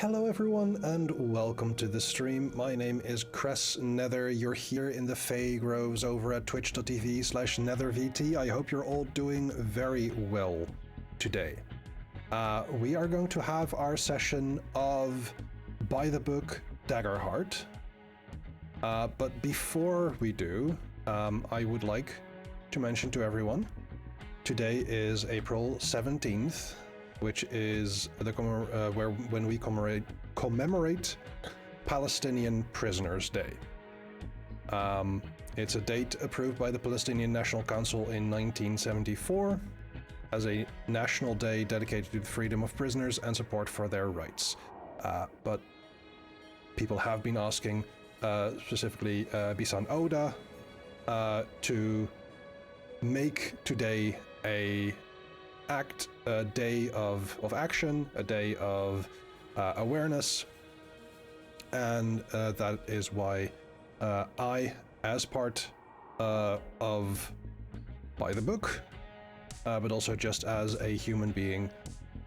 Hello everyone and welcome to the stream. My name is Cress Nether. You're here in the Fey Groves over at twitch.tv/nethervt. I hope you're all doing very well today. We are going to have our session of By the Book Daggerheart. But before we do, I would like to mention to everyone, today is April 17th, which is the when we commemorate Palestinian Prisoners' Day. It's a date approved by the Palestinian National Council in 1974 as a national day dedicated to the freedom of prisoners and support for their rights. But people have been asking, specifically Bisan Oda, to make today a day of action, a day of awareness, and that is why I, as part of By the Book, but also just as a human being,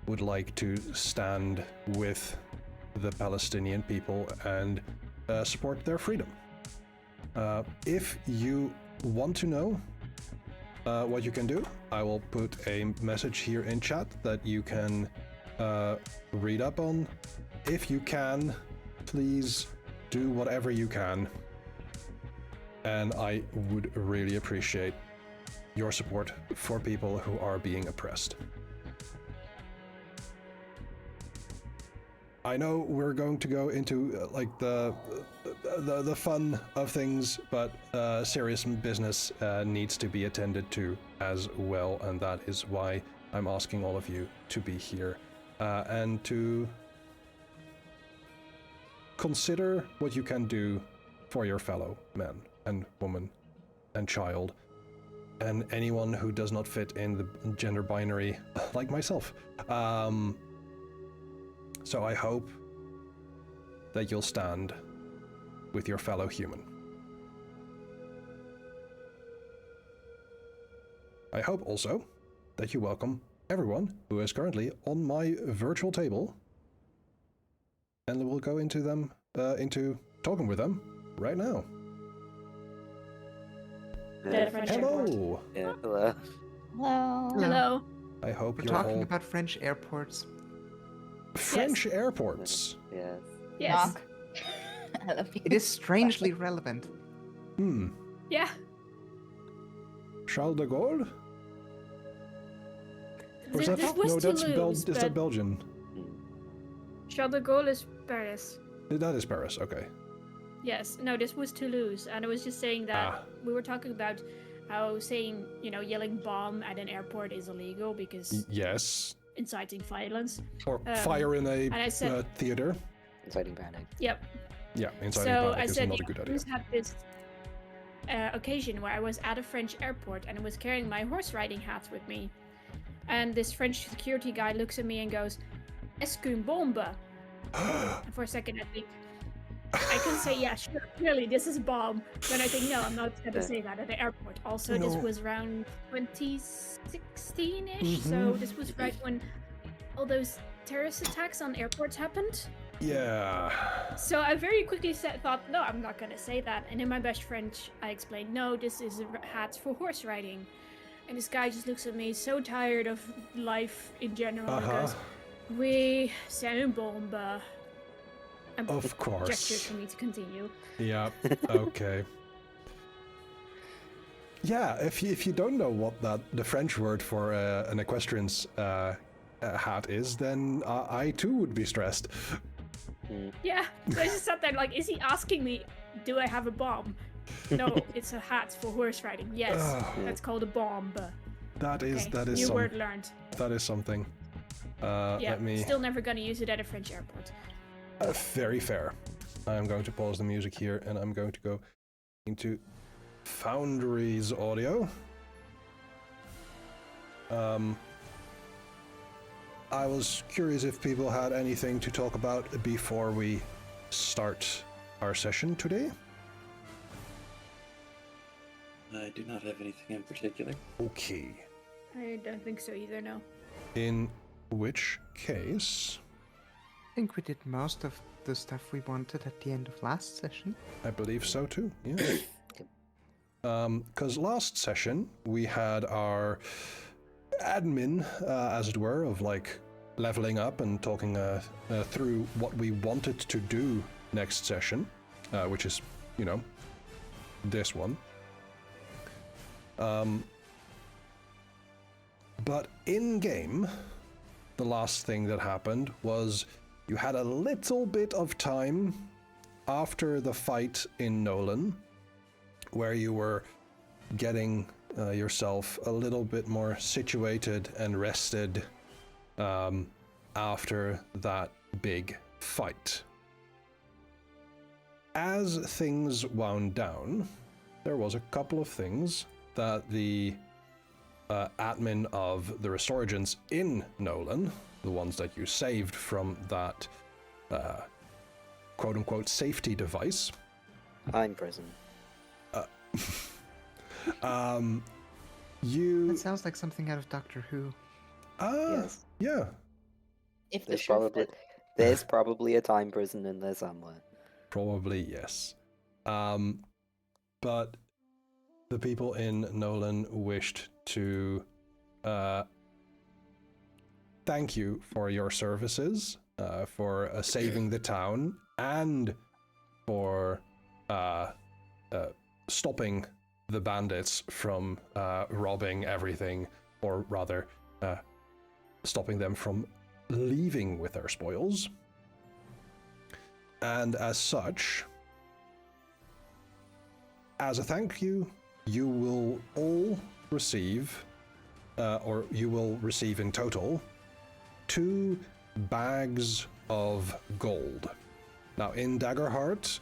would like to stand with the Palestinian people and support their freedom. If you want to know what you can do, I will put a message here in chat that you can read up on. If you can, please do whatever you can, and I would really appreciate your support for people who are being oppressed. I know we're going to go into like the fun of things, but serious business needs to be attended to as well, and that is why I'm asking all of you to be here and to consider what you can do for your fellow man and woman and child and anyone who does not fit in the gender binary like myself. So I hope that you'll stand with your fellow human. I hope also that you welcome everyone who is currently on my virtual table, and we'll go into them, into talking with them right now. Hello! Yeah, hello. Hello. Hello. I hope We're you're talking all... about French airports. French airports? Yes. Yes. It is strangely relevant. Yeah. Charles de Gaulle? Or is This that... was No, that's Toulouse, is but that Belgian? Charles de Gaulle is Paris. That is Paris, okay. Yes. No, this was Toulouse, and I was just saying that we were talking about how saying, yelling bomb at an airport is illegal because Yes. inciting violence. Or fire in a and I said, theater. Inciting panic. Yep. Yeah, inciting So panic I is said, not a good idea. Toulouse had this occasion where I was at a French airport and I was carrying my horse riding hat with me. And this French security guy looks at me and goes, "Est-ce qu'une bombe?" And for a second I think, I can say, yeah, sure, clearly this is a bomb. Then I think, no, I'm not going to say that at the airport. Also, this was around 2016-ish, so this was right when all those terrorist attacks on airports happened. Yeah. So I very quickly thought, no, I'm not going to say that. And in my best French, I explained, no, this is a hat for horse riding. And this guy just looks at me, so tired of life in general, and goes, "Oui, c'est une bombe." And Of course. gestures for me to continue. Yeah, okay. Yeah, if you don't know what the French word for an equestrian's hat is, then I too would be stressed. Yeah, so I just sat there like, is he asking me, do I have a bomb? No, it's a hat for horse riding. Yes, that's called a bomb. That is new word learned. That is something. Yeah, Let me... still never gonna use it at a French airport. Very fair. I'm going to pause the music here, and I'm going to go into Foundry's audio. I was curious if people had anything to talk about before we start our session today. I do not have anything in particular. Okay. I don't think so either, no. In which case... think we did most of the stuff we wanted at the end of last session. I believe so too, yes. Because last session we had our admin, as it were, of like leveling up and talking through what we wanted to do next session, which is, you know, this one. But in game, the last thing that happened was you had a little bit of time after the fight in Nolan, where you were getting yourself a little bit more situated and rested after that big fight. As things wound down, there was a couple of things that the admin of the Resurgence in Nolan, the ones that you saved from that quote-unquote safety device. I'm prison. That sounds like something out of Doctor Who. Yes. Yeah. If the There's show probably fit. there's probably a time prison in there somewhere. Probably, yes. But the people in Nolan wished to thank you for your services, for saving the town, and for stopping the bandits from robbing everything, or rather, stopping them from leaving with their spoils. And as such, as a thank you, you will all receive, or you will receive in total, 2 bags of gold. Now, in Daggerheart,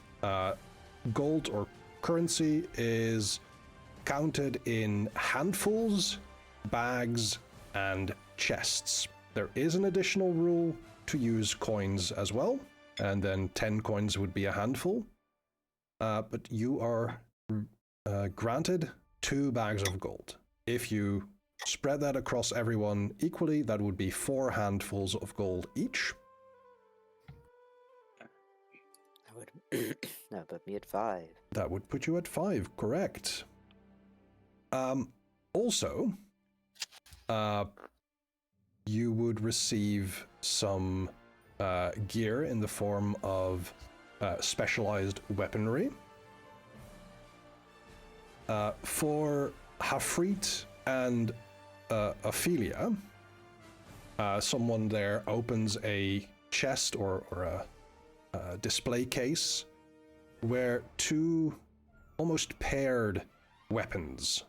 gold or currency is counted in handfuls, bags, and chests. There is an additional rule to use coins as well, and then 10 coins would be a handful. But you are granted 2 bags of gold. If you spread that across everyone equally, that would be 4 handfuls of gold each. That would put me at 5. That would put you at 5, correct. Also, you would receive some gear in the form of specialized weaponry. For Hafrit and Ophelia, someone there opens a chest or a display case where 2 almost paired weapons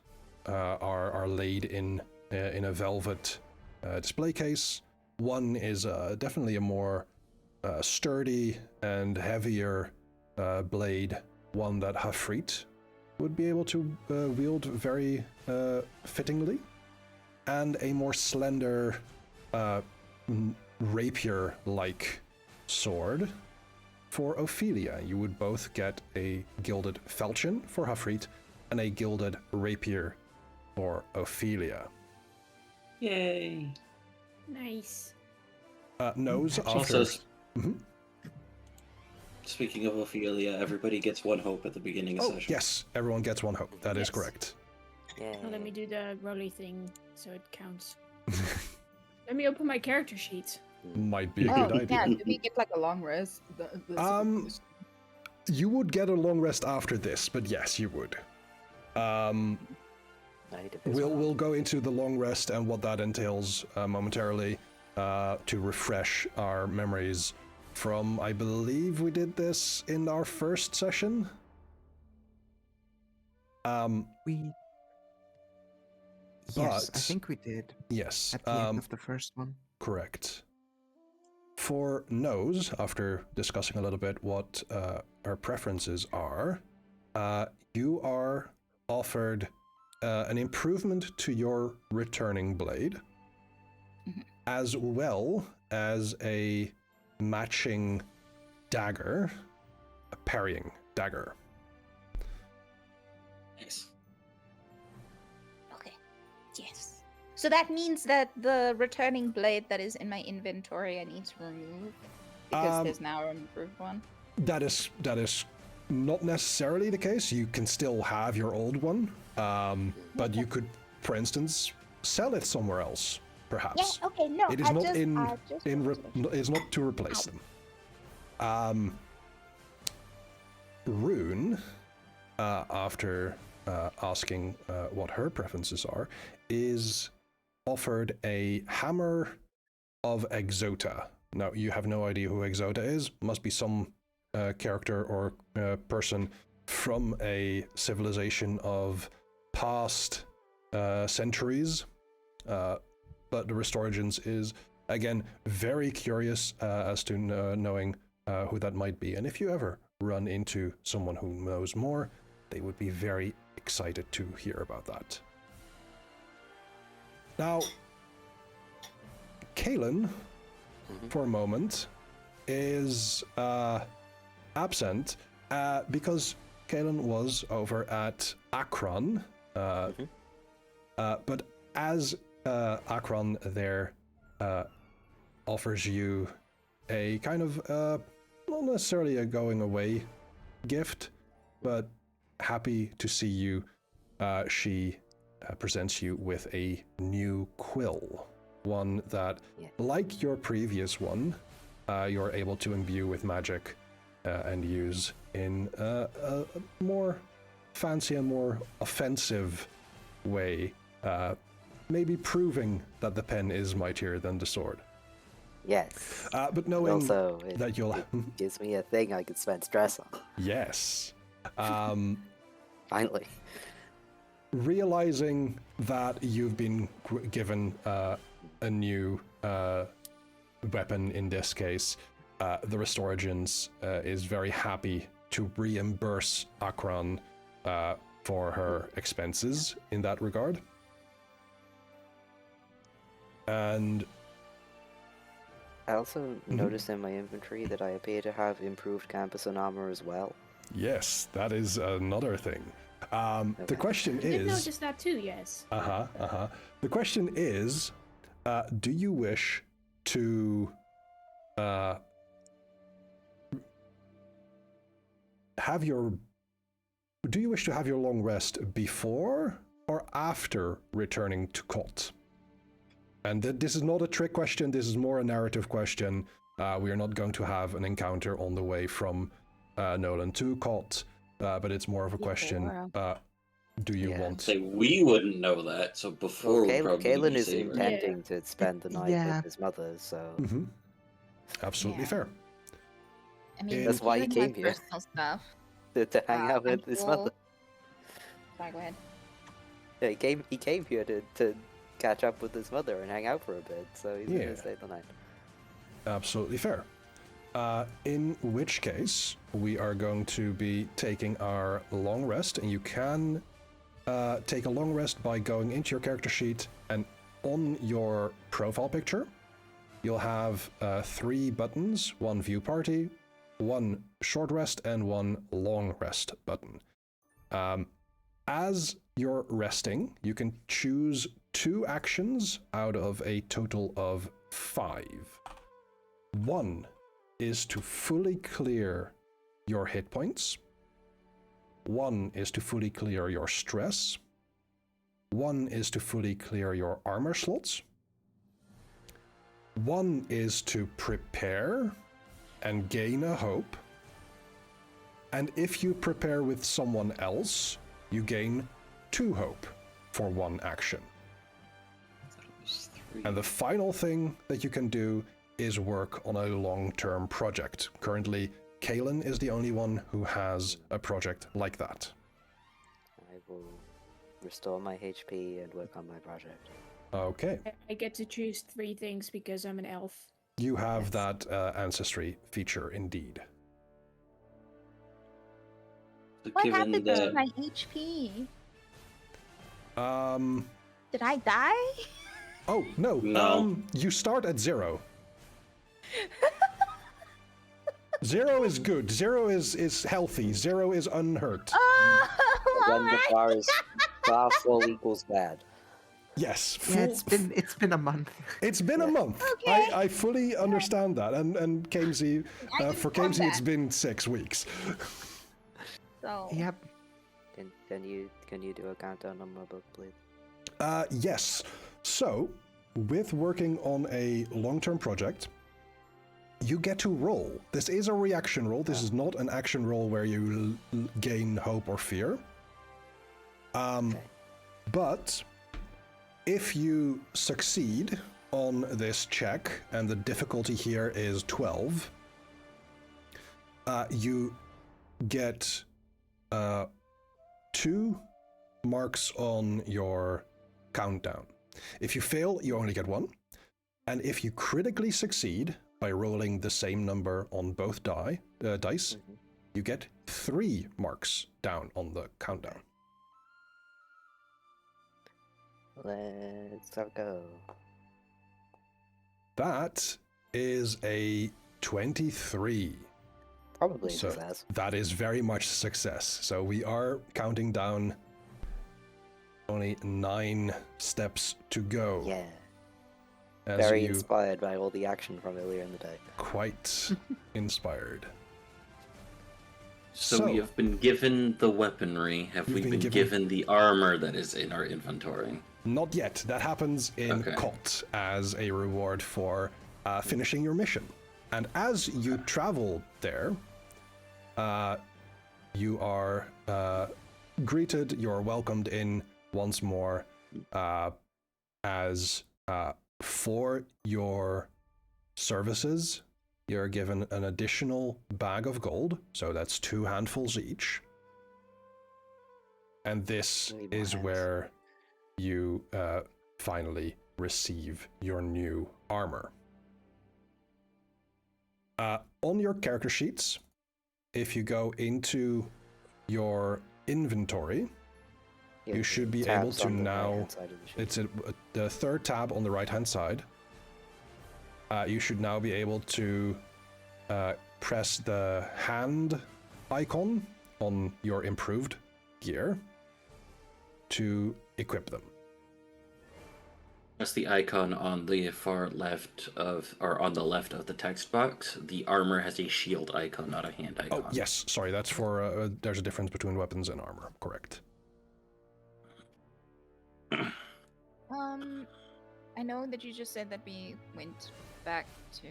are laid in a velvet display case. One is definitely a more sturdy and heavier blade, one that Hafrit would be able to wield very fittingly, and a more slender rapier-like sword for Ophelia. You would both get a gilded falchion for Hafrit and a gilded rapier for Ophelia. Yay! Nice. Nose after... Also, Mhm. Speaking of Ophelia, everybody gets 1 hope at the beginning of Oh, session. yes, everyone gets 1 hope. That is Yes. correct. Yeah. Now let me do the rolly thing so it counts. Let me open my character sheet. Might be a Oh, good idea. yeah, do we get like a long rest? You would get a long rest after this, but yes, you would. We'll go into the long rest and what that entails momentarily to refresh our memories from, I believe we did this in our first session. Yes, I But- think we did Yes, at the end of the first one. correct. For Nose, after discussing a little bit what our preferences are, you are offered an improvement to your returning blade, as well as a matching dagger, a parrying dagger. Nice. Okay. Yes. So that means that the returning blade that is in my inventory I need to remove. Because there's now an improved one. That is not necessarily the case. You can still have your old one, but you could, for instance, sell it somewhere else, perhaps. Yeah, okay, no. It is it's not to replace them. Rune, after asking what her preferences are, is offered a hammer of Exota. Now, you have no idea who Exota is. Must be some character or person from a civilization of past centuries. But the Restorigins is, again, very curious as to knowing who that might be. And if you ever run into someone who knows more, they would be very excited to hear about that. Now, Kalen, for a moment, is absent because Kalen was over at Akron. But as Akron there offers you a kind of, not necessarily a going away gift, but happy to see you, she presents you with a new quill. One that, like your previous one, you're able to imbue with magic and use in a more fancy and more offensive way, maybe proving that the pen is mightier than the sword. Yes. But knowing also, that you'll... it gives me a thing I can spend stress on. Yes. Finally. Realizing that you've been given a new weapon in this case, the Restorigins is very happy to reimburse Akron for her expenses in that regard. And I also noticed in my inventory that I appear to have improved campus and armor as well. yes, that is another thing. The Okay. question I did is... notice that too, yes. The question is, do you wish to have your long rest before or after returning to Cult? And this is not a trick question, this is more a narrative question. We are not going to have an encounter on the way from Nolan to Cult, but it's more of a question, do you want... Say we wouldn't know that, so before would probably Kalen be is safer. intending to spend the night Yeah. with his mother, so Absolutely Yeah. fair. I mean, That's why he Kalen came had here. personal stuff. to hang out with his mother. Sorry, go ahead. Yeah, he came here to catch up with his mother and hang out for a bit, so he's Yeah. gonna stay the night. Absolutely fair. In which case, we are going to be taking our long rest, and you can take a long rest by going into your character sheet, and on your profile picture, you'll have 3 buttons, 1 view party, 1 short rest, and 1 long rest button. As you're resting, you can choose 2 actions out of a total of 5. 1 is to fully clear your hit points. 1 is to fully clear your stress. 1 is to fully clear your armor slots. 1 is to prepare and gain a hope. And if you prepare with someone else, you gain 2 hope for 1 action. And the final thing that you can do is work on a long-term project. Currently, Kalen is the only one who has a project like that. I will restore my HP and work on my project. Okay. I get to choose 3 things because I'm an elf. You have Yes. that ancestry feature indeed. So What given happened to that my HP? Um, Did I die? oh, no. No. You start at 0. 0 is good. 0 is healthy. 0 is unhurt. Oh When the my! bar is bar full equals bad. Yes. Yeah, it's been a month. It's been a month. Okay. I fully understand that. And Kamesy, I for informed Kamesy, it's that. been 6 weeks. So Yep. Can you do a countdown on my book, please? Yes. So, with working on a long-term project, you get to roll. This is a reaction roll. This is not an action roll where you gain hope or fear. Okay. But if you succeed on this check, and the difficulty here is 12, you get 2 marks on your countdown. If you fail, you only get 1. And if you critically succeed by rolling the same number on both dice, you get 3 marks down on the countdown. Let's go. That is a 23. Probably a So success. that is very much success. So we are counting down only 9 steps to go. Yeah. As Very you inspired by all the action from earlier in the day. quite inspired. So we have been given the weaponry. Have we been given the armor that is in our inventory? Not yet. That happens in COT as a reward for finishing your mission. And as you travel there, you are greeted, you're welcomed in once more as for your services, you're given an additional bag of gold, so that's 2 handfuls each. And this is where you finally receive your new armor. On your character sheets, if you go into your inventory, you should be able to now, it's the 3rd tab on the right hand side. You should now be able to press the hand icon on your improved gear to equip them. That's the icon on the far left of, or on the left of the text box. The armor has a shield icon, not a hand icon. Oh, yes, sorry, that's for, there's a difference between weapons and armor, correct. I know that you just said that we went back to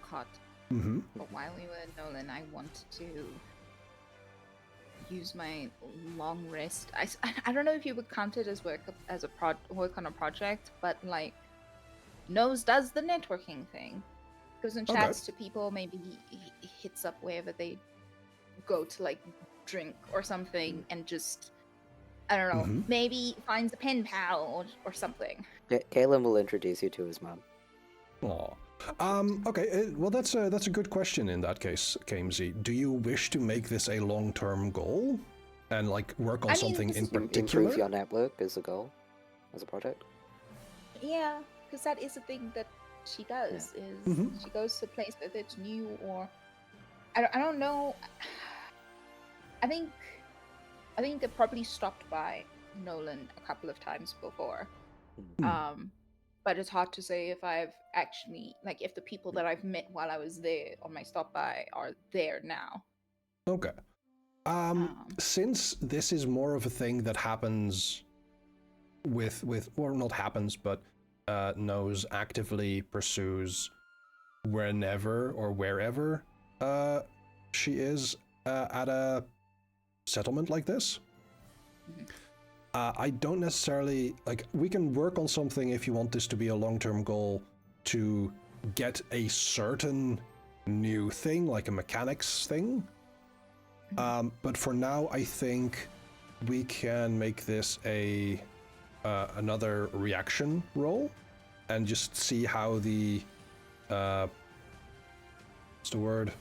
COT, but while we were in Nolan, I wanted to use my long rest. I don't know if you would count it as work on a project, but like Nose does the networking thing, goes and chats to people. Maybe he hits up wherever they go to like drink or something, and just I don't know, maybe finds a pen pal or something. Kaylin will introduce you to his mom. Aw. Okay, well that's a good question in that case, Kamesy. Do you wish to make this a long-term goal? And like work on something in particular? Improve your network as a goal, as a project? Yeah, because that is a thing that she does, she goes to a place that it's new, or I don't know. I think they probably stopped by Nolan a couple of times before. But it's hard to say if I've actually, like, if the people that I've met while I was there on my stop by are there now. Okay. Since this is more of a thing that happens with or not happens, but Nose actively pursues whenever or wherever she is at a settlement like this. I don't necessarily, like, we can work on something if you want this to be a long-term goal to get a certain new thing, like a mechanics thing. But for now, I think we can make this a another reaction roll and just see how the what's the word?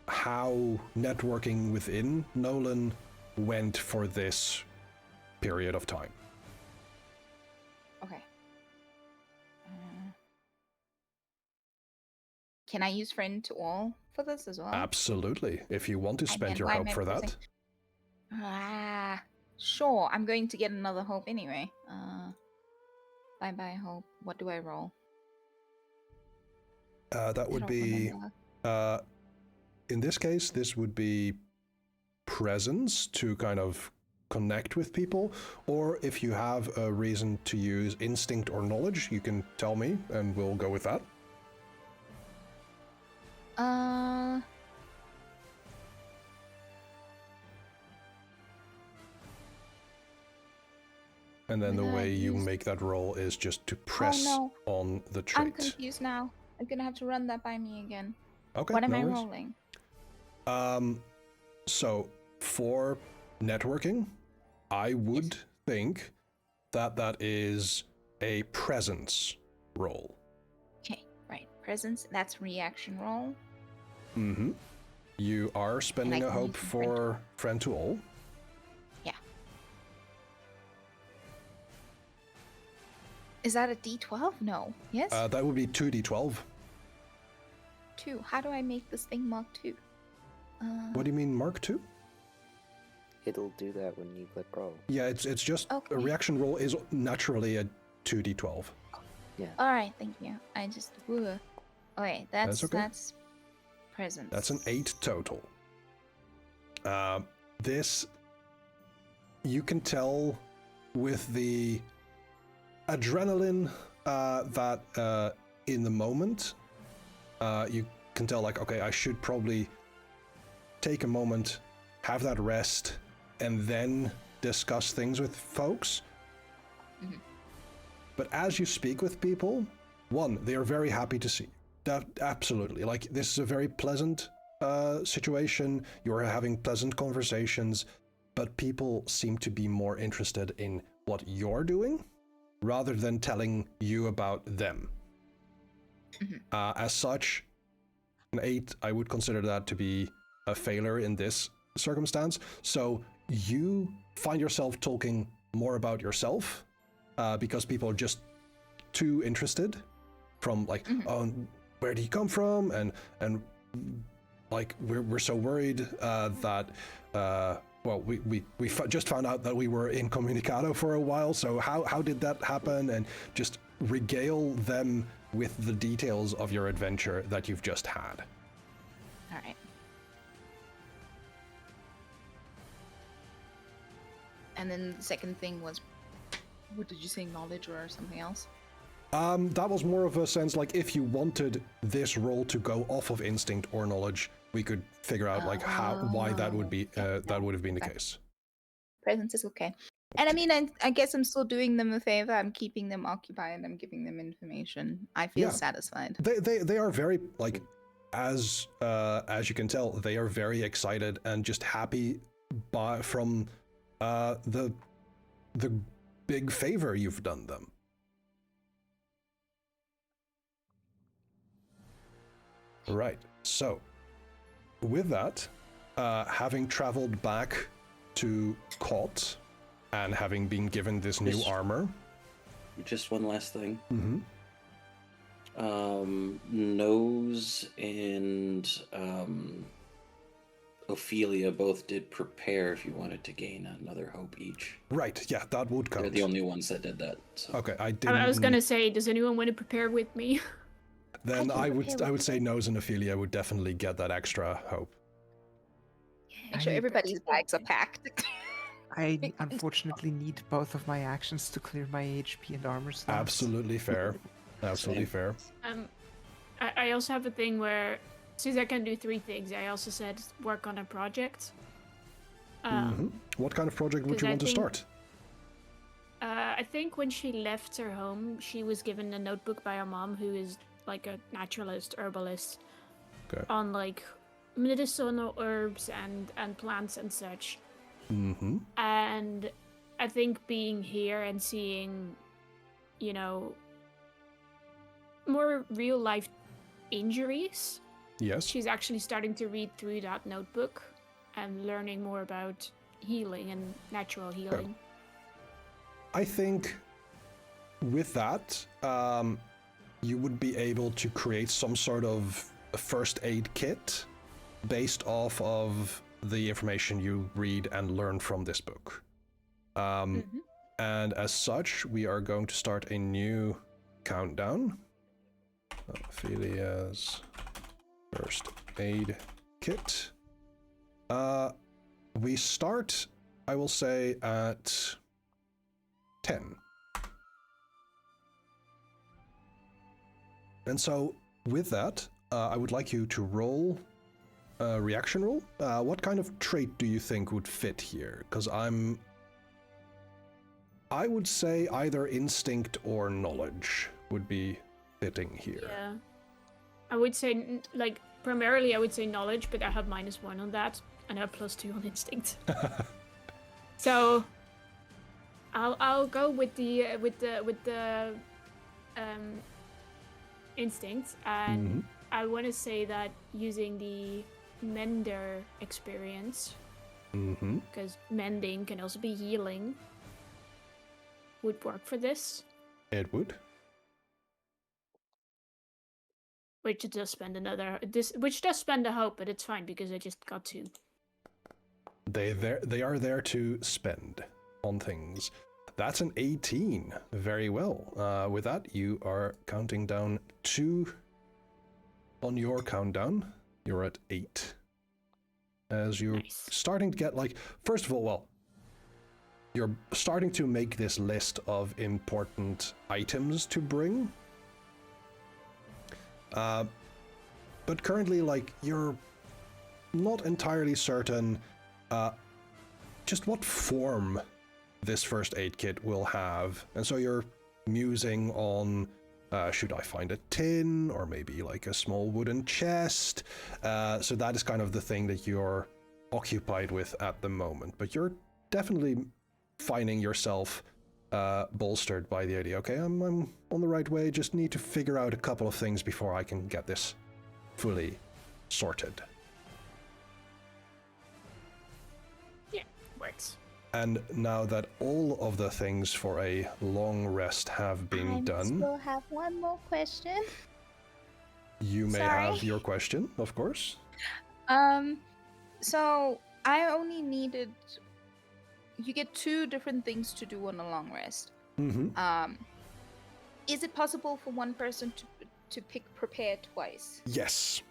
How networking within Nolan went for this period of time. Okay. Can I use friend to all for this as well? Absolutely. If you want to spend your hope for that. Sure. I'm going to get another hope anyway. Bye hope. What do I roll? That would don't be, remember. in this case, this would be presence to kind of connect with people, or if you have a reason to use instinct or knowledge, you can tell me and we'll go with that. And then the way you make that roll is just to press on the trait. I'm confused now. I'm gonna have to run that by me again. Okay. What am I rolling? So for networking, I would think that that is a presence roll. Okay, right. Presence, that's reaction roll. Mm-hmm. You are spending a hope for friend to all. Yeah. Is that a D12? No. Yes? That would be 2d12. 2. How do I make this thing mark 2? What do you mean mark 2? It'll do that when you click roll. Yeah, it's just okay. A reaction roll is naturally a 2d12. Yeah. All right, thank you. I just okay, that's presence. That's an 8 total. This you can tell with the adrenaline that in the moment you can tell, like, okay, I should probably take a moment, have that rest, and then discuss things with folks. Mm-hmm. But as you speak with people, one, they are very happy to see you. That, absolutely. Like, this is a very pleasant situation. You're having pleasant conversations, but people seem to be more interested in what you're doing rather than telling you about them. Mm-hmm. As such, an 8, I would consider that to be a failure in this circumstance. So you find yourself talking more about yourself because people are just too interested from, like, oh, where do you come from? And like, we're so worried that well, we just found out that we were incommunicado for a while, so how did that happen? And just regale them with the details of your adventure that you've just had. All right. And then the second thing was, what did you say, knowledge or something else? That was more of a sense, like, if you wanted this roll to go off of instinct or knowledge, we could figure out, like, why that would be that would have been the case. Presence is okay. And I mean, I guess I'm still doing them a favor. I'm keeping them occupied. I'm giving them information. I feel satisfied. They are very, like, as you can tell, they are very excited and just happy from the big favor you've done them. Right. So, with that, having traveled back to Kot and having been given this new armor. Just one last thing. Mm-hmm. Nose and Ophelia both did prepare if you wanted to gain another hope each. Right, yeah, that would count. They're the only ones that did that. So. Okay, I didn't... I was gonna say, does anyone want to prepare with me? Then I would say Nose and Ophelia would definitely get that extra hope. Make sure everybody's bags are packed. I unfortunately need both of my actions to clear my HP and armor stats. Absolutely fair. Absolutely fair. I also have a thing where, since I can do 3 things, I also said work on a project. What kind of project would you want to start? I think when she left her home, she was given a notebook by her mom, who is like a naturalist, herbalist, on like medicinal herbs and plants and such. And I think being here and seeing, you know, more real life injuries. Yes. She's actually starting to read through that notebook and learning more about healing and natural healing. I think with that, you would be able to create some sort of a first aid kit based off of the information you read and learn from this book. And as such, we are going to start a new countdown. Ophelia's first aid kit. We start, I will say, at 10. And so, with that, I would like you to roll a reaction roll. What kind of trait do you think would fit here? Because I would say either instinct or knowledge would be fitting here. Yeah. I would say, like, primarily I would say knowledge, but I have -1 on that, and I have +2 on instinct. So, I'll go with the instinct, and I want to say that using the mender experience, because mending can also be healing, would work for this. It would. Which does spend which does spend a hope, but it's fine because I just got 2. They are there to spend on things. That's an 18. Very well. With that, you are counting down 2 on your countdown. You're at 8. As you're starting to get, like, first of all, well, you're starting to make this list of important items to bring. But currently, like, you're not entirely certain just what form this first aid kit will have. And so you're musing on, should I find a tin or maybe like a small wooden chest? So that is kind of the thing that you're occupied with at the moment. But you're definitely finding yourself bolstered by the idea. Okay, I'm on the right way, just need to figure out a couple of things before I can get this fully sorted. Yeah, works. And now that all of the things for a long rest have been done... I still have one more question. You may have your question, of course. So I only needed... You get 2 different things to do on a long rest. Is it possible for one person to prepare twice? Yes.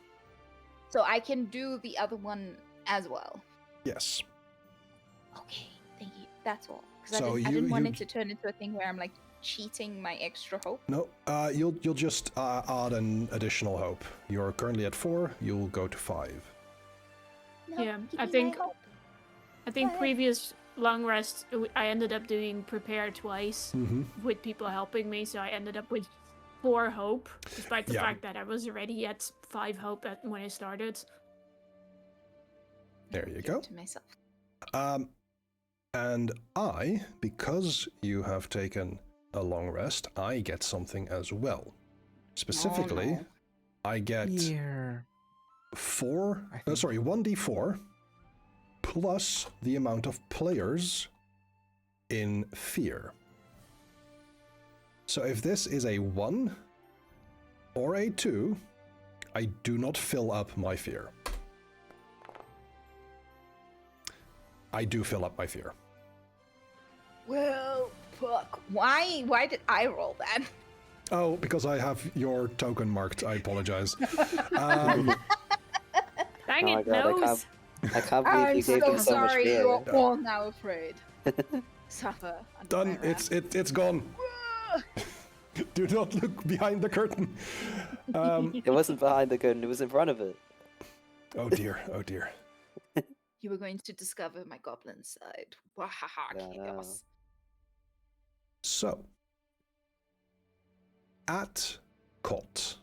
So I can do the other one as well? Yes. Okay, thank you. That's all. Because I didn't want it to turn into a thing where I'm like cheating my extra hope. No, you'll just add an additional hope. You're currently at 4, you'll go to 5. No, yeah, I think previous long rest I ended up doing prepare twice with people helping me, so I ended up with 4 hope, despite the fact that I was already at 5 hope when I started. There you go. To myself. And because you have taken a long rest, I get something as well. Specifically, I get 1d4 plus the amount of players in fear. So if this is a 1 or a 2, I do not fill up my fear. I do fill up my fear. Well, fuck. Why did I roll that? Oh, because I have your token marked. I apologize. Dang it, nose! I can't believe you gave him so much sorry, fear. you're all now afraid. Suffer. Done. It's gone. Do not look behind the curtain. It wasn't behind the curtain, it was in front of it. Oh dear, oh dear. You were going to discover my goblin side. Wahaha, chaos. So, at Cot,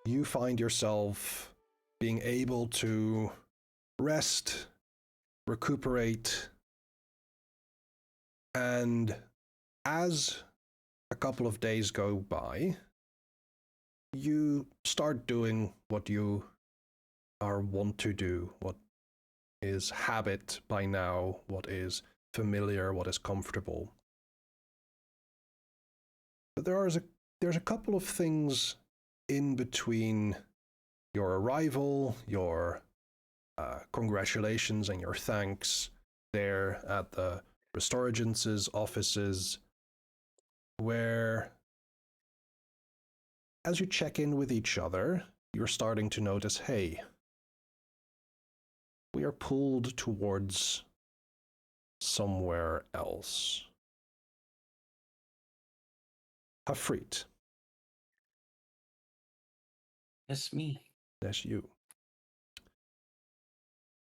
you find yourself being able to rest, recuperate, and as a couple of days go by, you start doing what you are wont to do, what is habit by now, what is familiar, what is comfortable. But there's a couple of things in between your arrival, your congratulations and your thanks there at the Restoragence's offices, where as you check in with each other, you're starting to notice, hey, we are pulled towards somewhere else. Hafrit. That's me. That's you.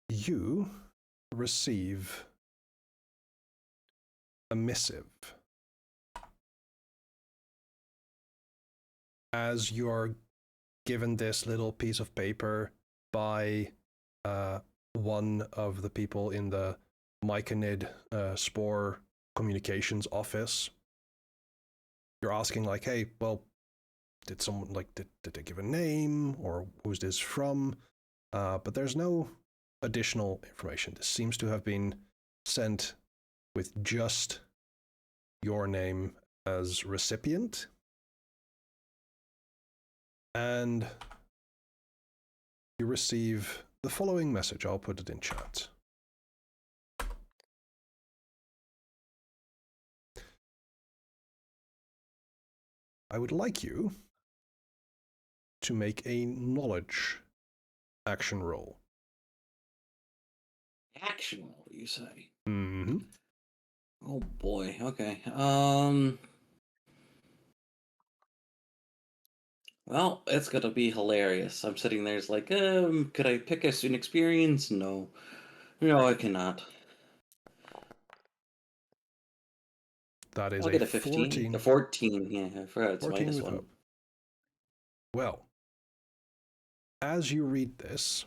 You receive a missive. As you're given this little piece of paper by one of the people in the Myconid Spore communications office, you're asking like, hey, well, did someone did they give a name, or who's this from? But there's no additional information. This seems to have been sent with just your name as recipient. And you receive the following message. I'll put it in chat. I would like you to make a knowledge action roll. Action roll, you say? Mm-hmm. Oh boy. Okay. Well, it's gonna be hilarious. I'm sitting there, it's like, could I pick a student experience? No. No, I cannot. That is I'll get a 15. 14. A 14, yeah, I forgot it's 14 minus with 1. hope. Well, as you read this,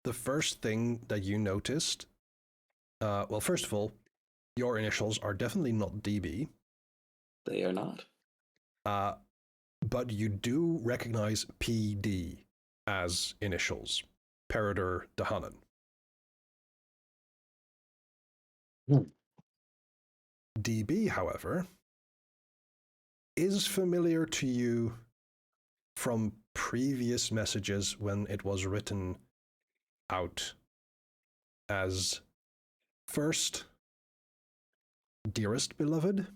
the first thing that you noticed, well, first of all, your initials are definitely not DB. They are not. But you do recognize PD as initials, Peridor Dahanan. DB, however, is familiar to you from previous messages when it was written out as first, dearest beloved,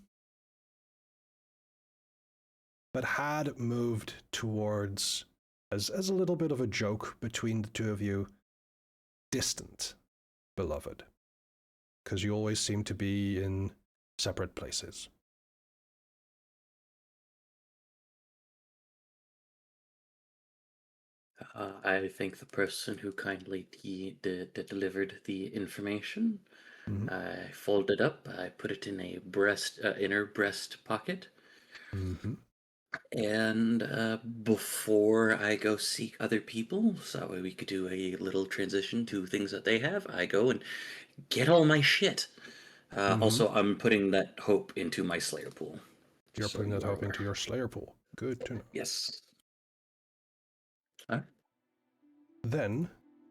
but had moved towards, as a little bit of a joke between the two of you, distant beloved, because you always seem to be in separate places. I thank the person who kindly delivered the information. Mm-hmm. I fold it up. I put it in a inner breast pocket. Mm-hmm. And before I go seek other people, so that way we could do a little transition to things that they have, I go and get all my shit. Also, I'm putting that hope into my Slayer pool. You're putting that hope into your Slayer pool. Good to know. Yes. Then,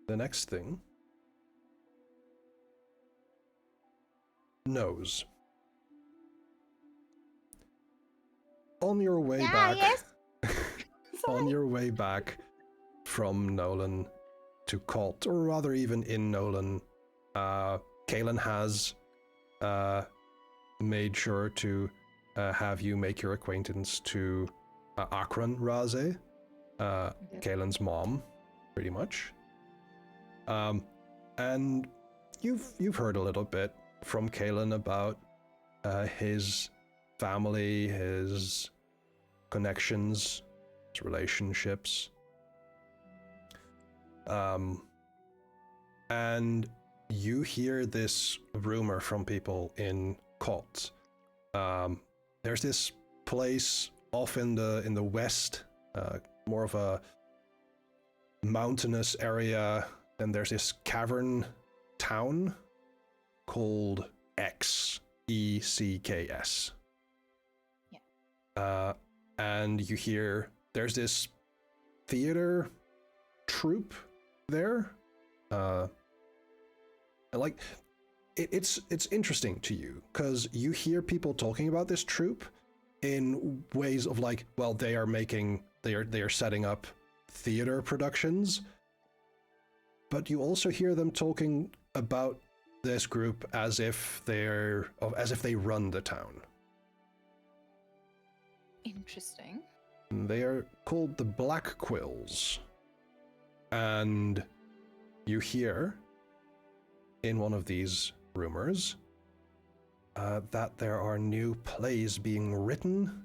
the next thing, nose. On your way back, yes. on your way back from Nolan to Colt, or rather even in Nolan, Kalen has made sure to have you make your acquaintance to Akron Raze, Kalen's mom, pretty much. And you've heard a little bit from Kalen about his family, his connections, his relationships. And you hear this rumor from people in Colt. There's this place off in the west, more of a mountainous area. Then there's this cavern town called Execks. Yeah. And you hear there's this theater troupe there. Like it's interesting to you because you hear people talking about this troupe in ways of like, well, they are setting up theater productions, but you also hear them talking about this group as if they run the town. Interesting. They are called the Black Quills. And you hear in one of these rumors that there are new plays being written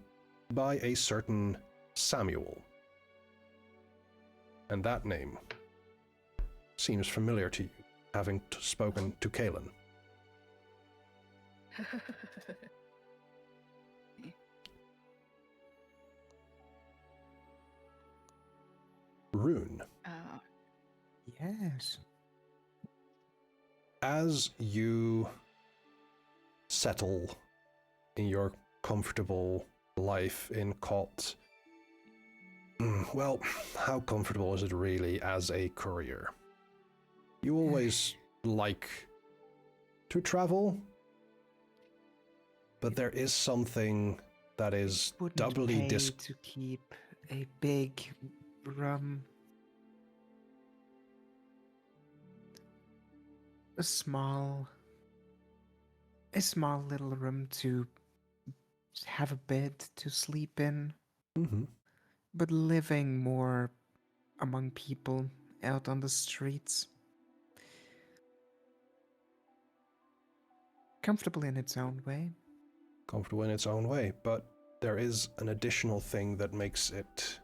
by a certain Samuel. And that name seems familiar to you, having spoken to Kalen. Rune. Yes. As you settle in your comfortable life in Cot, well, how comfortable is it really as a courier? You always like to travel, but there is something that is Wouldn't doubly pay to keep a big room. A small little room to have a bed to sleep in, but living more among people out on the streets. Comfortable in its own way. Comfortable in its own way, but there is an additional thing that makes it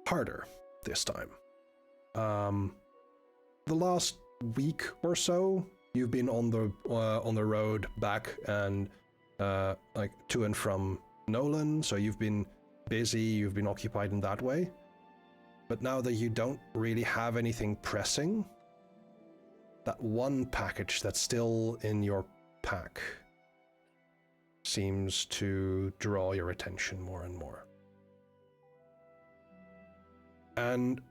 harder this time. The last week or so, you've been on the road back and like to and from Nolan, so you've been busy, you've been occupied in that way. But now that you don't really have anything pressing, that one package that's still in your pack seems to draw your attention more and more. And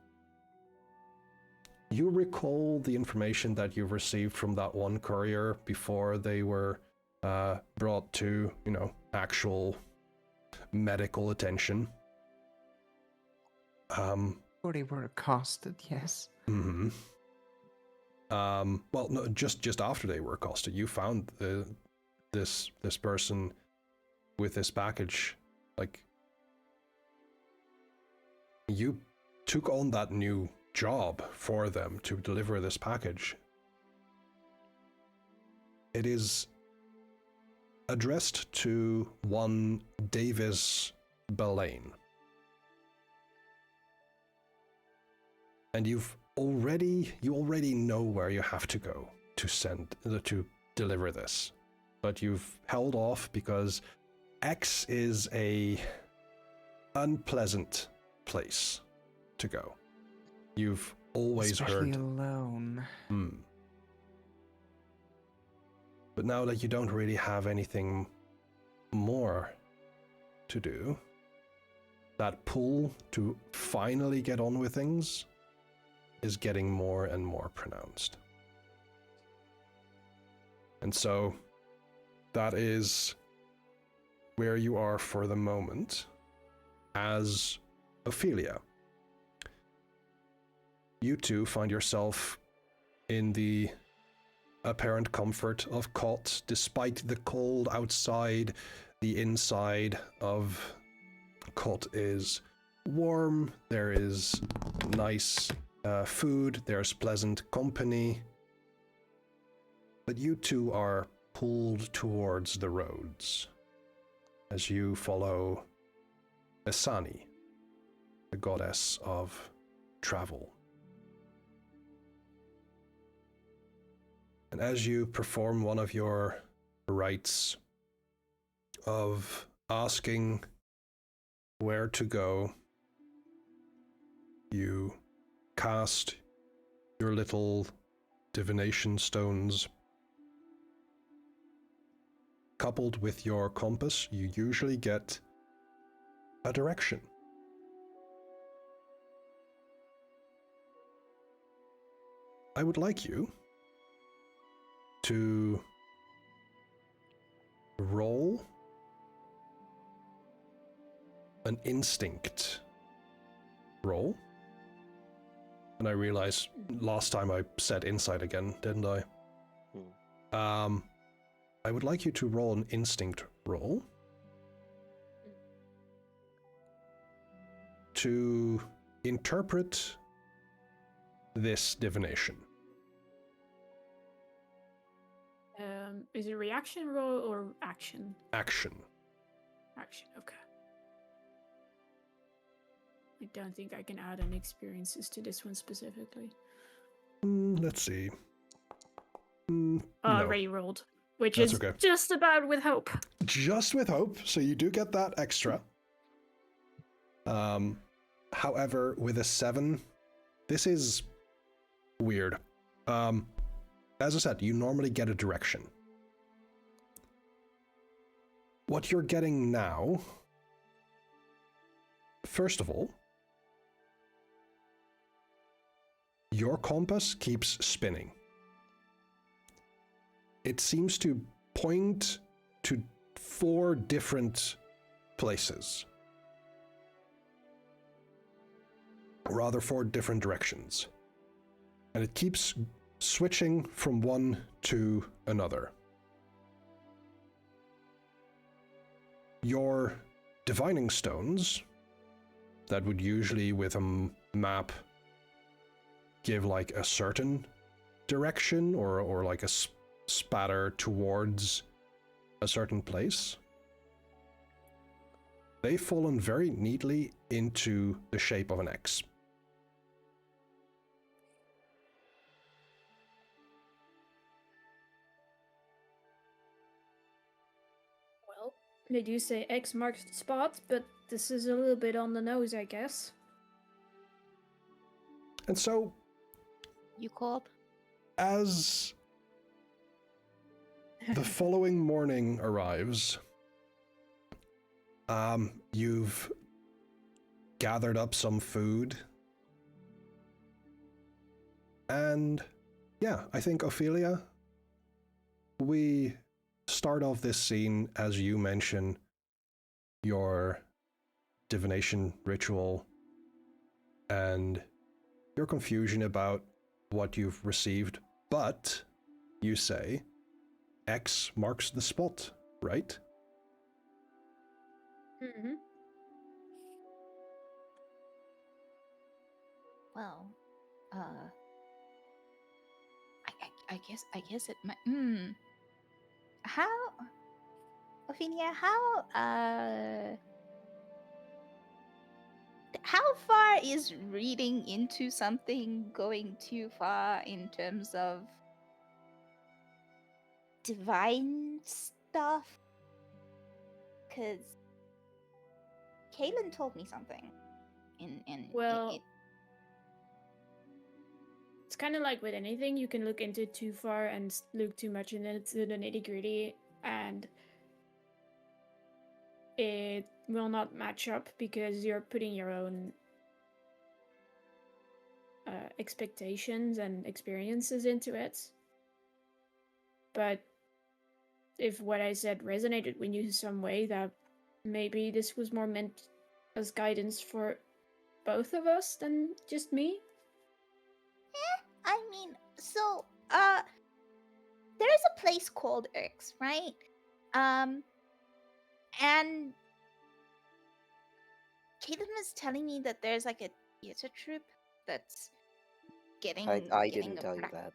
you recall the information that you've received from that one courier before they were brought to, actual medical attention. Or they were accosted, yes. Mm-hmm. Well, no, just after they were accosted, you found this person with this package. Like, you took on that new job for them to deliver this package. It is addressed to one Davis Belaine. And you already know where you have to go to deliver this. But you've held off because X is a unpleasant place to go. You've always Especially heard alone. But now that you don't really have anything more to do, that pull to finally get on with things is getting more and more pronounced. And so that is where you are for the moment as Ophelia. You two find yourself in the apparent comfort of Cot, despite the cold outside. The inside of Cot is warm. There is nice food. There's pleasant company. But you two are pulled towards the roads as you follow Asani, the goddess of travel. And as you perform one of your rites of asking where to go, you cast your little divination stones. Coupled with your compass, you usually get a direction. I would like you to roll an instinct roll. And I realize last time I said insight again, didn't I? I would like you to roll an instinct roll to interpret this divination. Is it reaction roll or action? Action. Action, okay. I don't think I can add any experiences to this one specifically. Let's see. No. Already rolled, which That's is okay. just about with hope. Just with hope, so you do get that extra. However, with a 7, this is weird. As I said, you normally get a direction. What you're getting now, first of all, your compass keeps spinning. It seems to point to 4 different places. Rather, 4 different directions. And it keeps switching from one to another. Your divining stones, that would usually with a map give like a certain direction or like a spatter towards a certain place, they've fallen very neatly into the shape of an X. Well, they do say X marks the spot, but this is a little bit on the nose, I guess. And so, You called? as the following morning arrives, you've gathered up some food. And yeah, I think Ophelia, we start off this scene as you mention your divination ritual and your confusion about what you've received, but you say X marks the spot, right? Mm-hmm. Well, I guess it might. How, Ophelia? How far is reading into something going too far in terms of divine stuff? Because Kaylin told me something. Well, it's kind of like with anything, you can look into it too far and look too much into the nitty-gritty, and it will not match up because you're putting your own expectations and experiences into it. But if what I said resonated with you in some way, that maybe this was more meant as guidance for both of us than just me. I mean, so there's a place called X, right? And Caitlin was telling me that there's like a theater troupe that's getting. I didn't tell you that.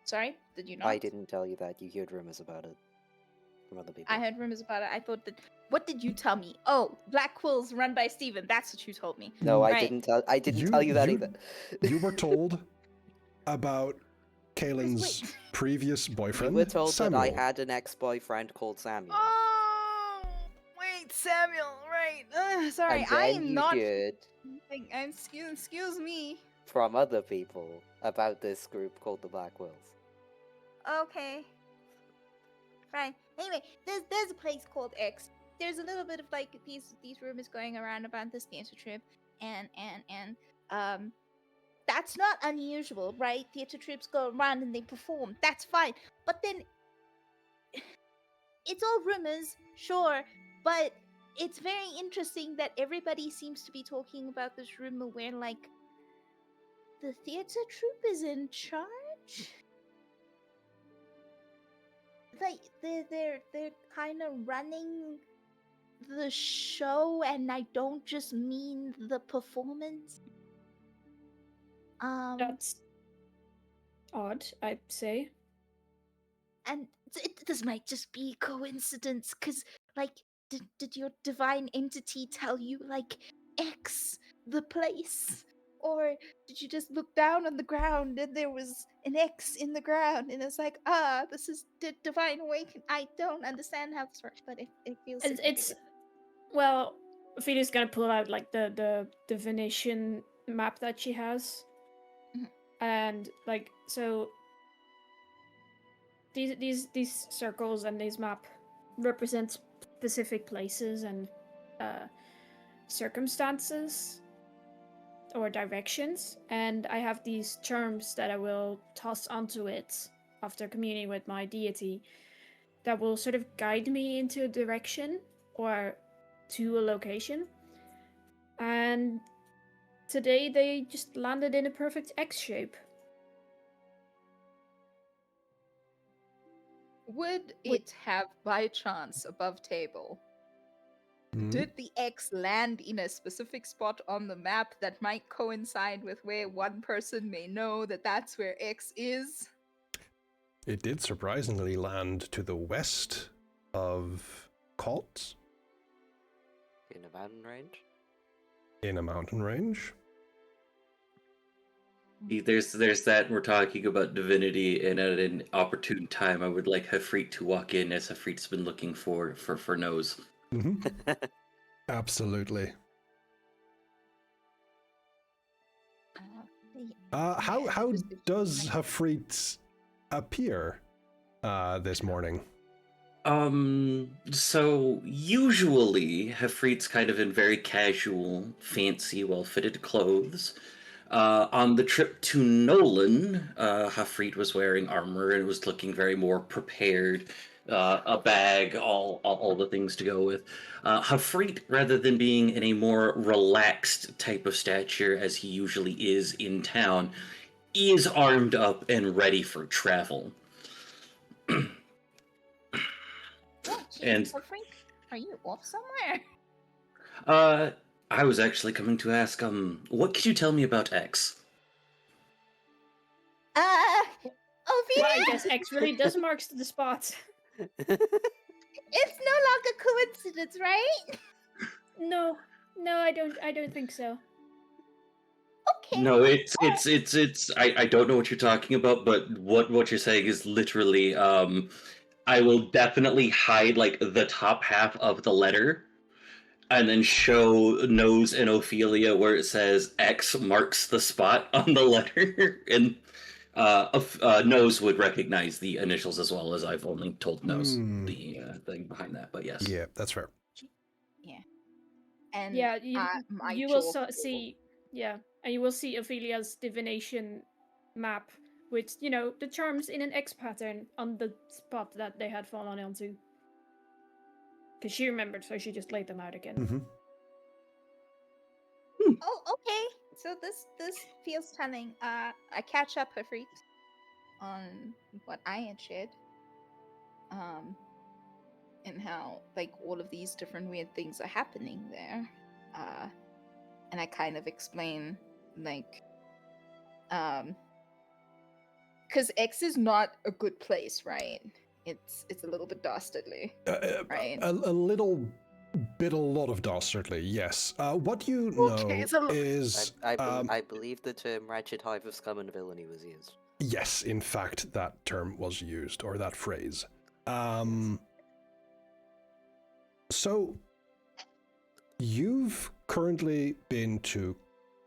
Sorry, did you not? I didn't tell you that. You heard rumors about it from other people. I heard rumors about it. I thought that. What did you tell me? Oh, Black Quills run by Steven. That's what you told me. No, I Right. didn't tell. I didn't tell you that either. You were told about Kaylin's Wait. previous boyfriend, You were told Samuel. that I had an ex-boyfriend called Samuel. Oh, wait, Samuel. Right. Sorry, and I then am you not. heard Excuse me. from other people about this group called the Black Wills. Okay. Right. Anyway, there's a place called X. There's a little bit of like these rumors going around about this theater trip, and that's not unusual, right? Theater trips go around and they perform. That's fine. But then it's all rumors, sure, but it's very interesting that everybody seems to be talking about this rumor where, like, the theater troupe is in charge. Like, they're kind of running the show, and I don't just mean the performance. That's odd, I'd say. And this might just be coincidence, because, like, did your divine entity tell you, like, X the place? Or did you just look down on the ground and there was an X in the ground and it's like, this is divine awakening? I don't understand how this works, but it feels It's well, Ophelia's gonna pull out like the divination map that she has, and like so. These circles and these map represent specific places and circumstances or directions, and I have these terms that I will toss onto it after communing with my deity that will sort of guide me into a direction or to a location. And today they just landed in a perfect X shape. Would it have by chance above table? Did the X land in a specific spot on the map that might coincide with where one person may know that that's where X is? It did surprisingly land to the west of Colt. In a mountain range? In a mountain range. There's that we're talking about divinity, and at an opportune time, I would like Hafreet to walk in, as Hafreet's been looking for Nose. Mm-hmm. Absolutely. How does Hafreet appear this morning? So usually Hafreet's kind of in very casual, fancy, well-fitted clothes. On the trip to Nolan, Hafreet was wearing armor and was looking very more prepared. A bag, all the things to go with. Hafreet, rather than being in a more relaxed type of stature as he usually is in town, is armed up and ready for travel. And are you off somewhere? I was actually coming to ask, what could you tell me about X? Ophelia? Well, I guess X really does marks the spot. It's no longer coincidence, right? No, I don't think so. Okay. No, it's I don't know what you're talking about, but what you're saying is literally, I will definitely hide like the top half of the letter and then show Nose and Ophelia where it says X marks the spot on the letter, and Nose would recognize the initials as well, as I've only told Nose the thing behind that, but yes. Yeah, that's fair. Yeah. And yeah, you will see, yeah, and you will see Ophelia's divination map with, you know, the charms in an X pattern on the spot that they had fallen onto. Because she remembered, so she just laid them out again. Mm-hmm. Oh, okay. So this feels telling. I catch up Hafreet on what I had shared. And how like all of these different weird things are happening there. And I kind of explain like because X is not a good place, right? It's a little bit dastardly, right? A little bit, a lot of dastardly, yes. What you know is... I believe the term Ratchet Hive of Scum and Villainy was used. Yes, in fact, that term was used, or that phrase. So, you've currently been to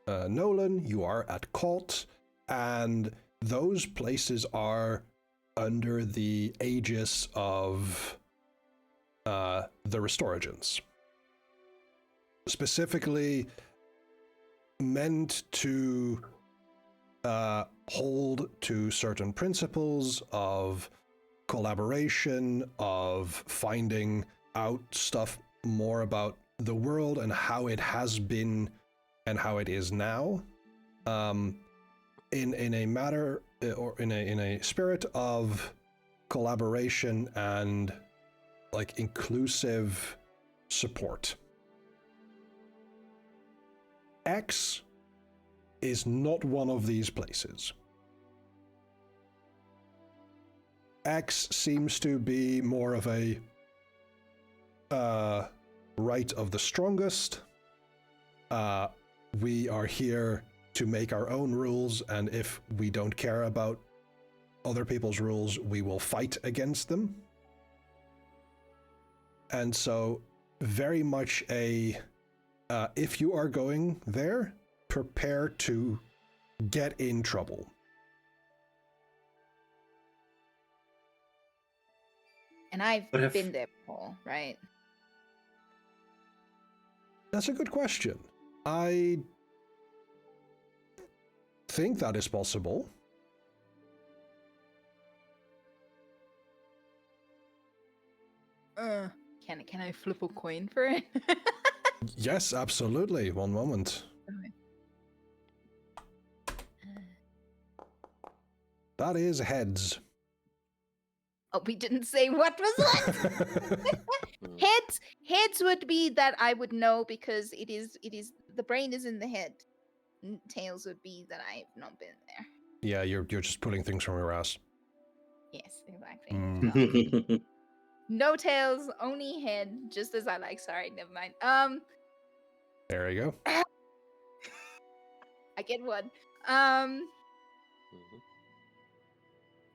Nolan, you are at Colt, and those places are under the aegis of the Restoragens. Specifically meant to hold to certain principles of collaboration, of finding out stuff more about the world and how it has been and how it is now, in a matter or in a spirit of collaboration and like inclusive support. X is not one of these places. X seems to be more of a right of the strongest. We are here to make our own rules, and if we don't care about other people's rules, we will fight against them. And so, very much a, if you are going there, prepare to get in trouble. And I've But if- been there before, right? That's a good question. I think that is possible. Can I flip a coin for it? Yes, absolutely. One moment. Okay. That is heads. Oh, we didn't say what was what. Heads would be that I would know because it is the brain is in the head. Tails would be that I've not been there. Yeah, you're just pulling things from your ass. Yes, exactly. Mm. No tails, only head, just as I like. Sorry, never mind. There you go. I get one.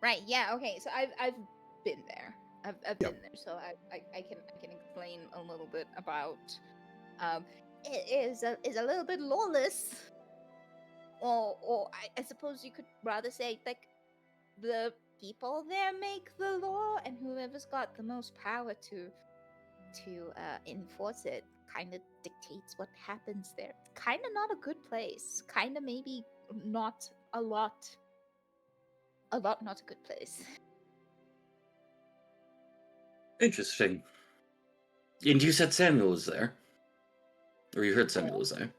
Right, yeah, okay. So I've been there. I've been there, so I can explain a little bit about it is a little bit lawless. Or I suppose you could rather say like the people there make the law, and whoever's got the most power to enforce it kind of dictates what happens there. Kind of not a good place. Kind of maybe not a lot not a good place. Interesting. And you said Samuel was there? Or you heard Samuel was there?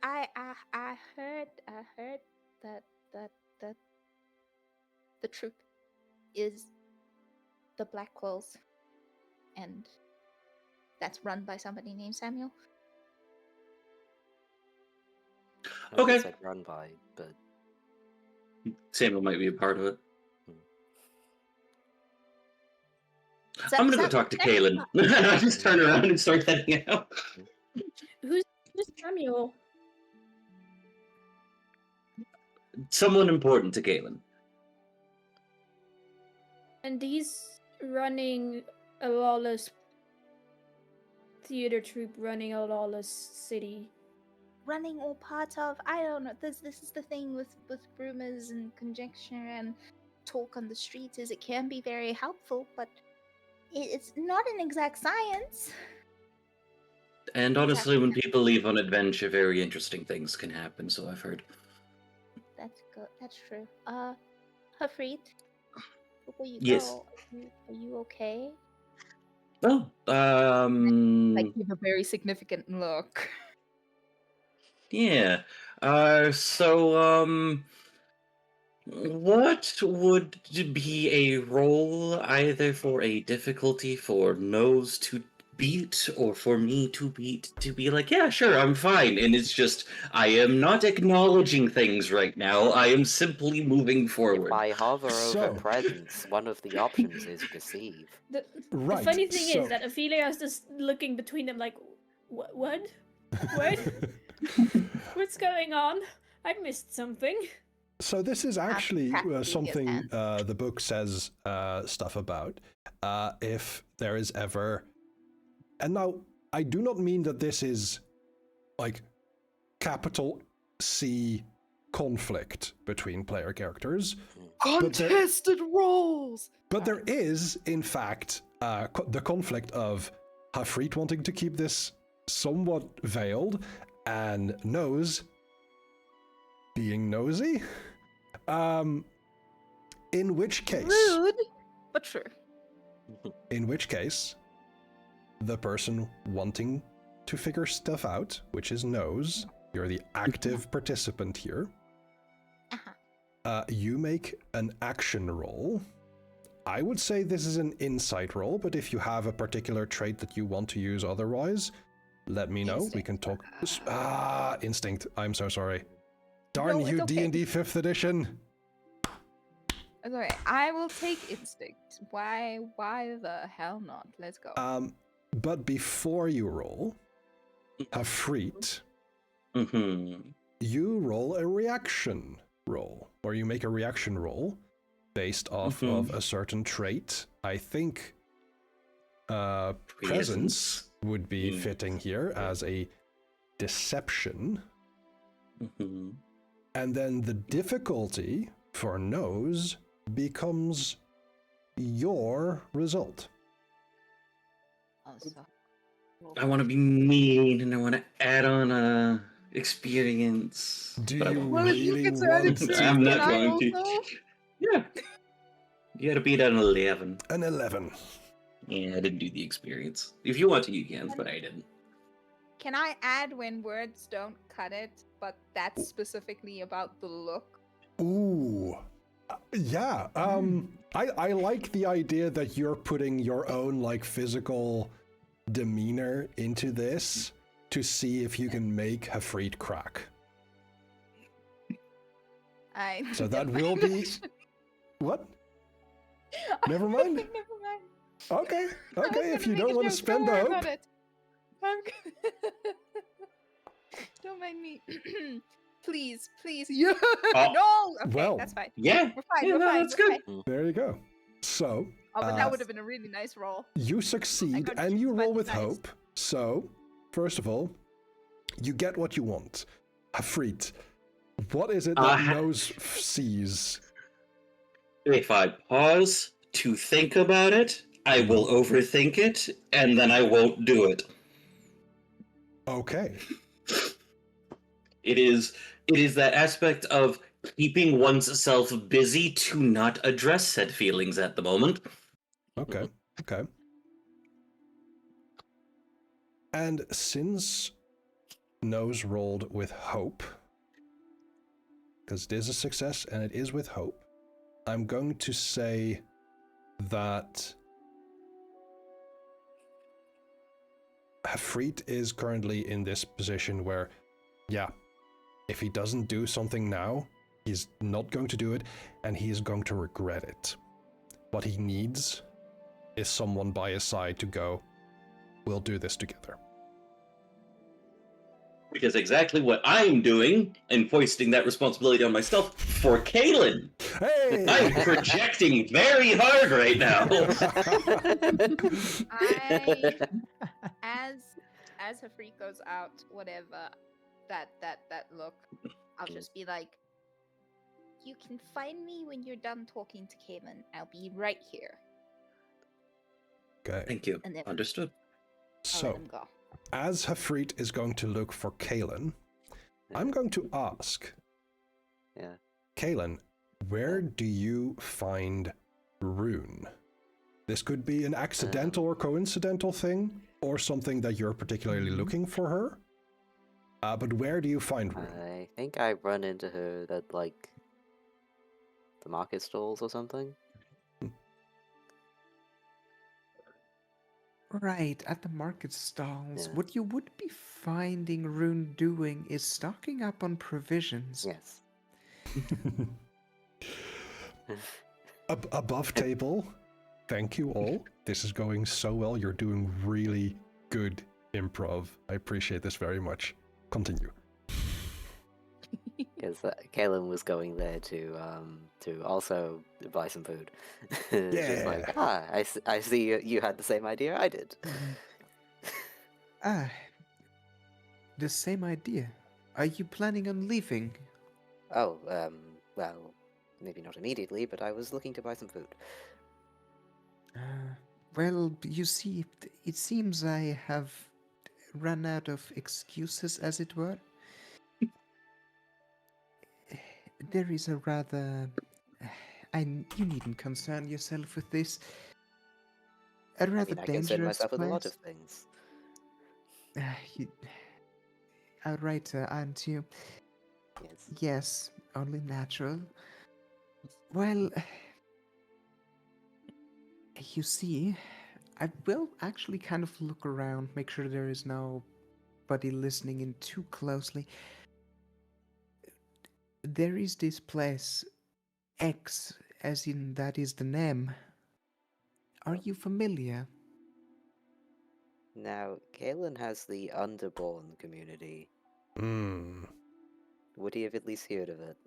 I heard that the troop is the Black Quills, and that's run by somebody named Samuel. Okay. It's like run by, but Samuel might be a part of it. So- I'm gonna go so- talk to so- Kaylin. I just turn around and start heading out. Who's Samuel? Someone important to Kaylin. And he's running a lawless theater troupe, running a lawless city. running or part of, I don't know. This is the thing with rumors and conjecture and talk on the streets, is it can be very helpful, but it's not an exact science. And honestly, when people leave on adventure, very interesting things can happen, so I've heard. That's good. That's true. Hafreet, before you Yes. go, are you okay? Oh, Like, give a very significant look. yeah. What would be a roll either for a difficulty for Nose to beat or for me to beat to be like, yeah, sure, I'm fine. And it's just, I am not acknowledging things right now. I am simply moving forward. if I hover So- over presence, one of the options is deceive. The Right. funny thing so- is that Ophelia is just looking between them like, what? What? What's going on? I missed something. So this is actually practically something his the book says stuff about. If there is ever, and now I do not mean that this is like capital C conflict between player characters, but there, Contested roles. but there is in fact the conflict of Hafreet wanting to keep this somewhat veiled and Nose being nosy. In which case, Rude, but true. in which case, the person wanting to figure stuff out, which is Nose. You're the active participant here. You make an action roll. I would say this is an insight roll, but if you have a particular trait that you want to use otherwise, let me know. Instinct. We can talk. Instinct. I'm so sorry. Darn No, it's you, okay. D&D 5th edition. Okay, I will take instinct. Why the hell not? Let's go. But before you roll, Hafreet, you roll a reaction roll, or you make a reaction roll based off of a certain trait. I think presence would be fitting here as a deception. And then the difficulty for Nose becomes your result. Oh, so. I want to be mean, and I want to add on a experience. Do but I you won't. Well, if you really get to add want experience, to? I'm not can I going to. also? Yeah. You gotta beat an 11. An 11. Yeah, I didn't do the experience. If you want to, you can, but I didn't. Can I add when words don't cut it, but that's specifically about the look? Ooh. Yeah. I like the idea that you're putting your own like physical demeanor into this to see if you can make Hafreet crack. So that will be what? Never mind. Never mind. Okay. I was Okay. If gonna you make don't a want to joke, spend the worry hope. about it. I'm Don't mind me. Please. Yeah. No. Okay, well, that's fine. Yeah. We're fine. Yeah, we're no, fine. that's we're good. fine. There you go. So Oh, but that would have been a really nice roll. you succeed got and you roll funny with dice. hope. So, first of all, you get what you want. Hafreet, what is it that Nose sees? If I pause to think about it, I will overthink it, and then I won't do it. Okay. It is that aspect of keeping oneself busy to not address said feelings at the moment. Okay. Okay. And since Nose rolled with hope, because it is a success and it is with hope, I'm going to say that Hafreet is currently in this position where, yeah, if he doesn't do something now, he's not going to do it, and he is going to regret it. What he needs is someone by his side to go, we'll do this together. Because exactly what I'm doing, and foisting that responsibility on myself for Kaylin. Hey! I'm projecting very hard right now. As Hafreet goes out, whatever, that look, I'll just be like, you can find me when you're done talking to Kaylin. I'll be right here. Okay. Thank you. And then Understood. I'll let So, him go. as Hafreet is going to look for Kaylin, I'm going to ask, Kaylin, where do you find Rune? This could be an accidental or coincidental thing, or something that you're particularly looking for her. But where do you find Rune? I think I run into her at, like, the market stalls or something. Right, at the market stalls. Yeah. What you would be finding Rune doing is stocking up on provisions. Yes. Above table, thank you all. This is going so well. You're doing really good improv. I appreciate this very much. Continue. Because Kaylin was going there to also buy some food. It's just like, I see you had the same idea I did. The same idea. Are you planning on leaving? Oh, well, maybe not immediately, but I was looking to buy some food. Well, you see, it seems I have run out of excuses, as it were. There is a rather... you needn't concern yourself with this. a I rather mean, I concern dangerous myself with a lot place. of things. You, outrighter, aren't you? Yes. Yes, only natural. Well, you see, I will actually kind of look around, make sure there is nobody listening in too closely. There is this place, X, as in that is the name. Are you familiar? Now, Kalen has the underborn community. Hmm. Would he have at least heard of it?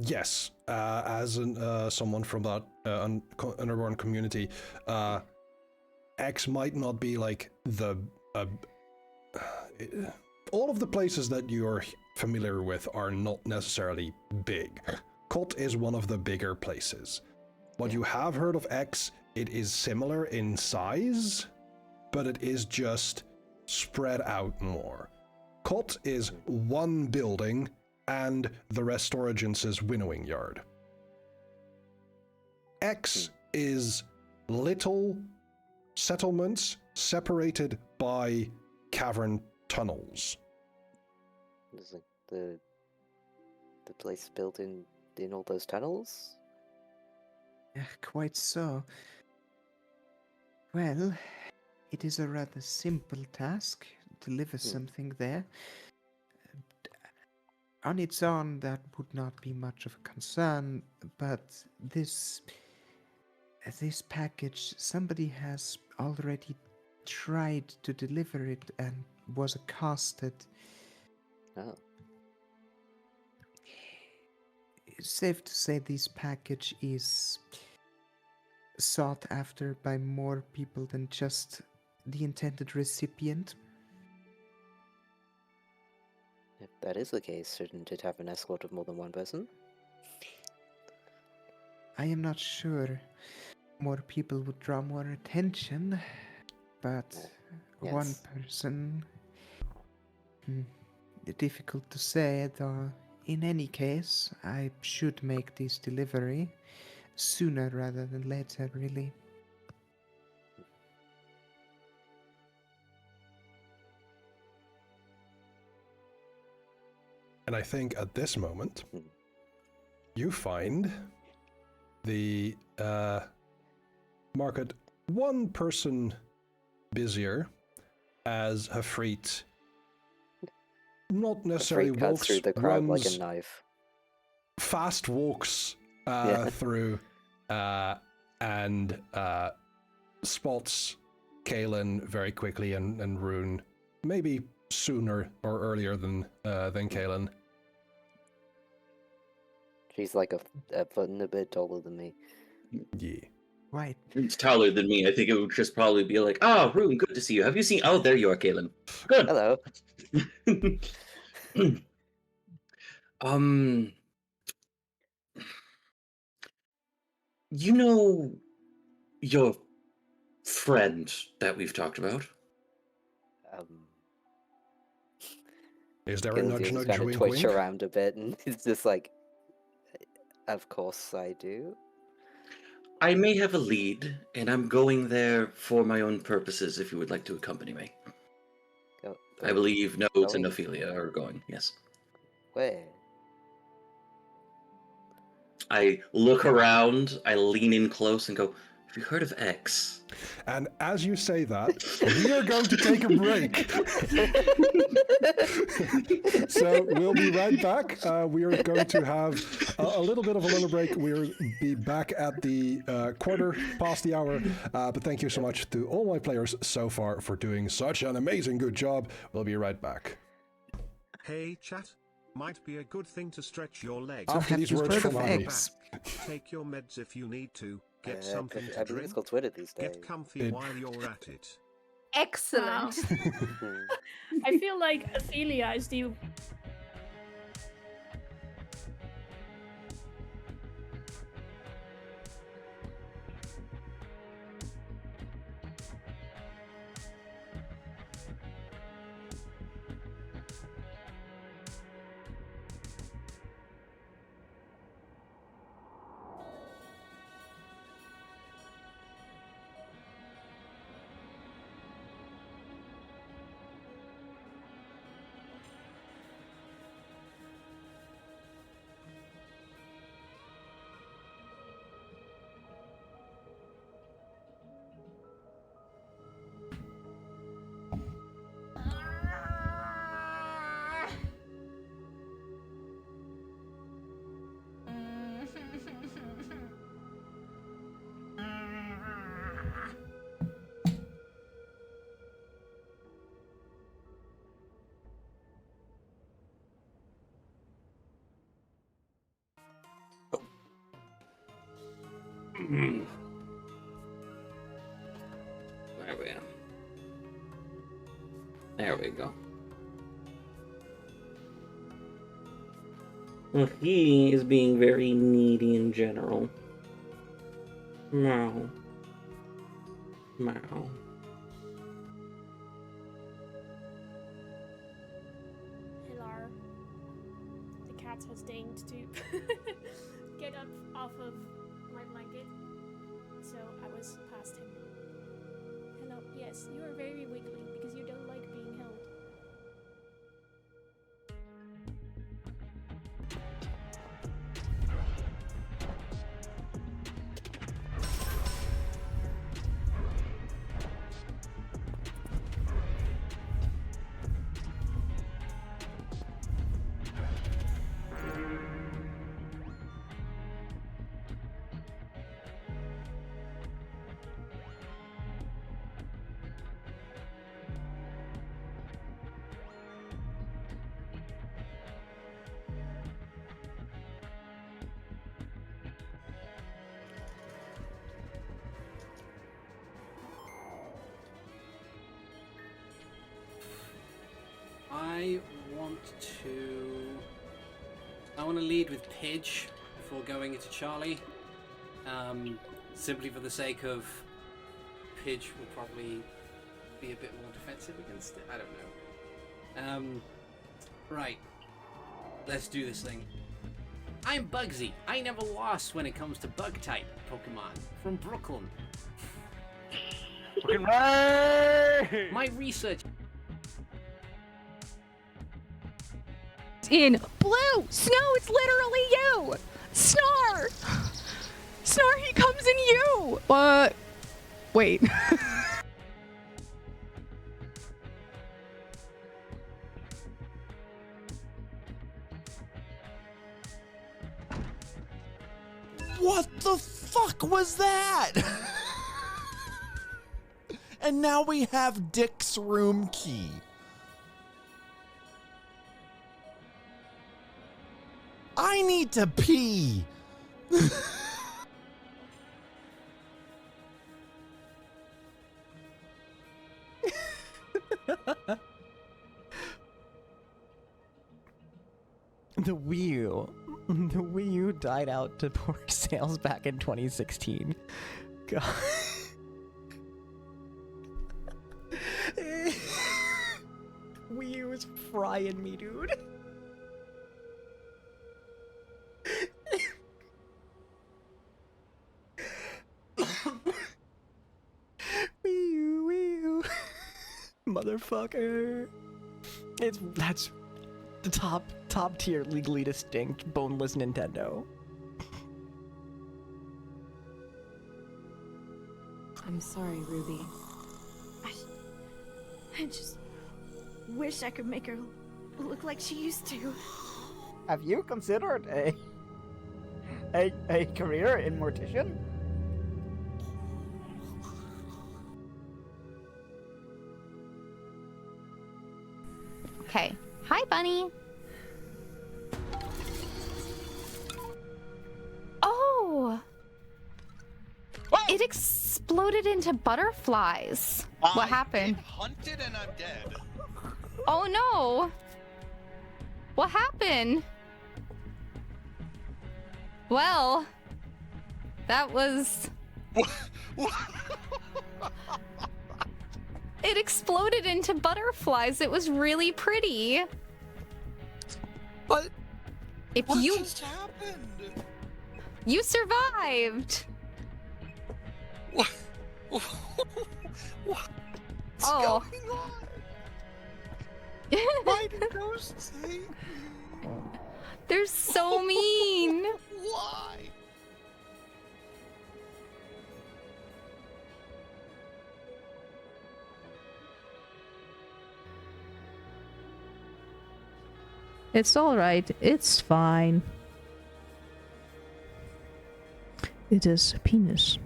Yes, as someone from that underground community, X might not be like the all of the places that you're familiar with are not necessarily big. Cult is one of the bigger places. What you have heard of X, it is similar in size, but it is just spread out more. Cult is one building and the Restoragence's winnowing yard. X is little settlements separated by cavern tunnels. Is like the place built in all those tunnels? Quite so. Well, it is a rather simple task, deliver something there. On its own, that would not be much of a concern, but this package, somebody has already tried to deliver it and was accosted. Oh. It's safe to say this package is sought after by more people than just the intended recipient. If that is the case, shouldn't it have an escort of more than one person? I am not sure. More people would draw more attention, but one Yes. person. Difficult to say, though. In any case, I should make this delivery sooner rather than later, really. And I think at this moment, you find the market one person busier as Hafreet not necessarily Freak cuts walks, through the crowd like a runs, knife. fast walks through and spots Kalen very quickly and Rune maybe sooner or earlier than Kalen. She's like a foot and a bit taller than me. Yeah. Right. It's taller than me. I think it would just probably be like, Rune, good to see you. Have you seen... Oh, there you are, Kalen. Good. Hello. You know your friend that we've talked about? Is there a Kalen nudge, just nudge, kind of wink, twitch wink? around a bit, and it's just like, of course I do. I may have a lead, and I'm going there for my own purposes if you would like to accompany me. I believe Nodes and Ophelia are going, yes. Where? I look around, I lean in close and go, have you heard of X? And as you say that, we are going to take a break. So we'll be right back. We are going to have a little bit of a little break. We'll be back at the quarter past the hour. But thank you so much to all my players so far for doing such an amazing good job. We'll be right back. Hey chat, might be a good thing to stretch your legs. After these words from Andy. Take your meds if you need to. Get something to I believe drink. it's called Twitter these days. Get comfy while you're at it. Excellent. I feel like Ophelia is the There we are. There we go. Well, he is being very needy in general. Meow. Meow. Hilar. The cat has deigned to get up off of my blanket, so I was past him. Hello, yes, you are very wiggly because you don't like being held. I want to lead with Pidge before going into Charlie. Simply for the sake of Pidge will probably be a bit more defensive against it. I don't know. Right. Let's do this thing. I'm Bugsy. I never lost when it comes to bug type Pokemon from Brooklyn. Fucking right! My research in blue. Snow, it's literally you. Snar. Snar, he comes in you. Wait. What the fuck was that? And now we have Dick's room key. I need to pee. The Wii U died out to poor sales back in 2016. God. Wii U is frying me, dude. Wii U. Motherfucker. That's the top tier, legally distinct, boneless Nintendo. I'm sorry, Ruby. I just wish I could make her look like she used to. Have you considered a career in mortician? Okay. Hi, Bunny. Oh! It exploded into butterflies. What happened? I'm hunted and I'm dead. Oh no! What happened? Well, that was... It exploded into butterflies. It was really pretty. But if what you just happened? You survived. What? What's Oh. going on? Why did ghosts hate me? They're so mean. Why? It's alright. It's fine. It is penis.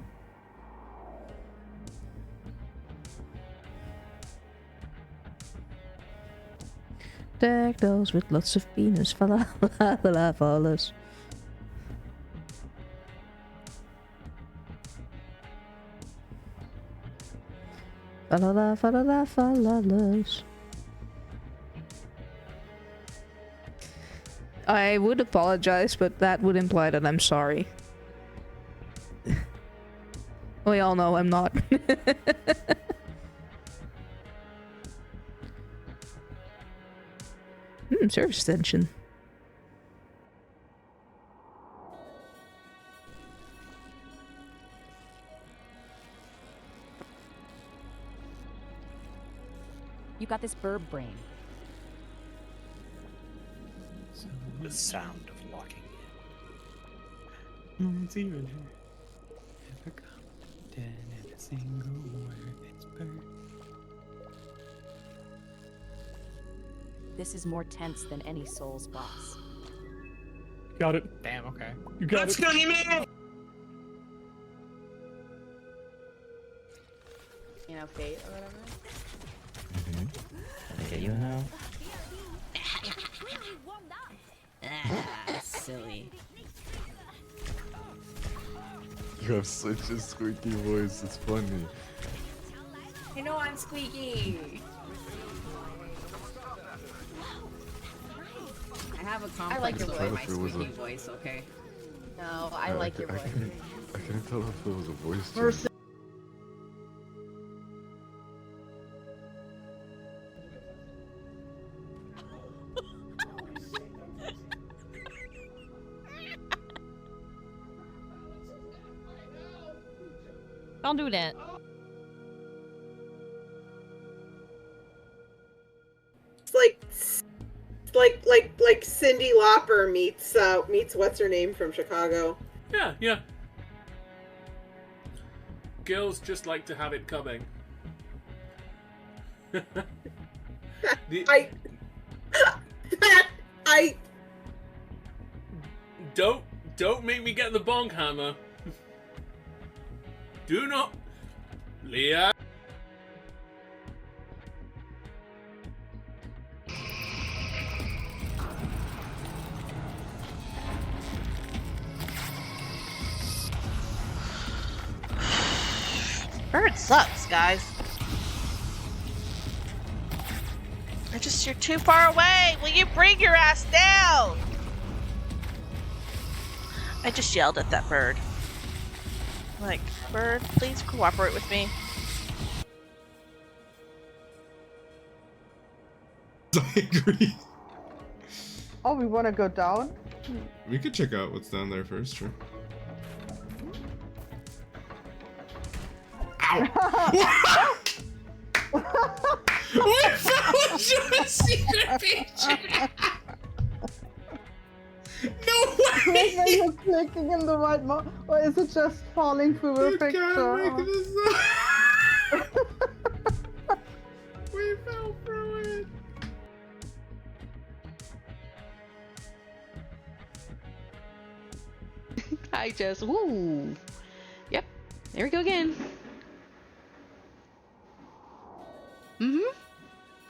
Deck those with lots of penis. Fala, fala, falas. Fa-la-la, fa-la-la, fa-la-las. I would apologize, but that would imply that I'm sorry. We all know I'm not. Service extension. You got this burb brain. The sound of locking in. No zero ever come dead in a single word it's bird. This is more tense than any Souls boss. Got it. Damn, okay. You got it. You know, fate or whatever. Okay, you know. Ah, silly. You have such a squeaky voice, it's funny. You know I'm squeaky. I have a complex like your over voice. my squeaky voice, okay? No, I like your voice. I couldn't tell if it was a voice change. Don't do that. It's like Cyndi Lauper meets what's her name from Chicago. Yeah, yeah. Girls just like to have it coming. I don't make me get the bong hammer. Do not, Leah. Bird sucks, guys. You're too far away. Will you bring your ass down? I just yelled at that bird. Like, bird, please cooperate with me. I agree. Oh, we want to go down? We could check out what's down there first, sure. Ow! We found you a secret feature! No way! Are you clicking in the right mode, or is it just falling through a picture? We fell through it! I just, woo! Yep, there we go again.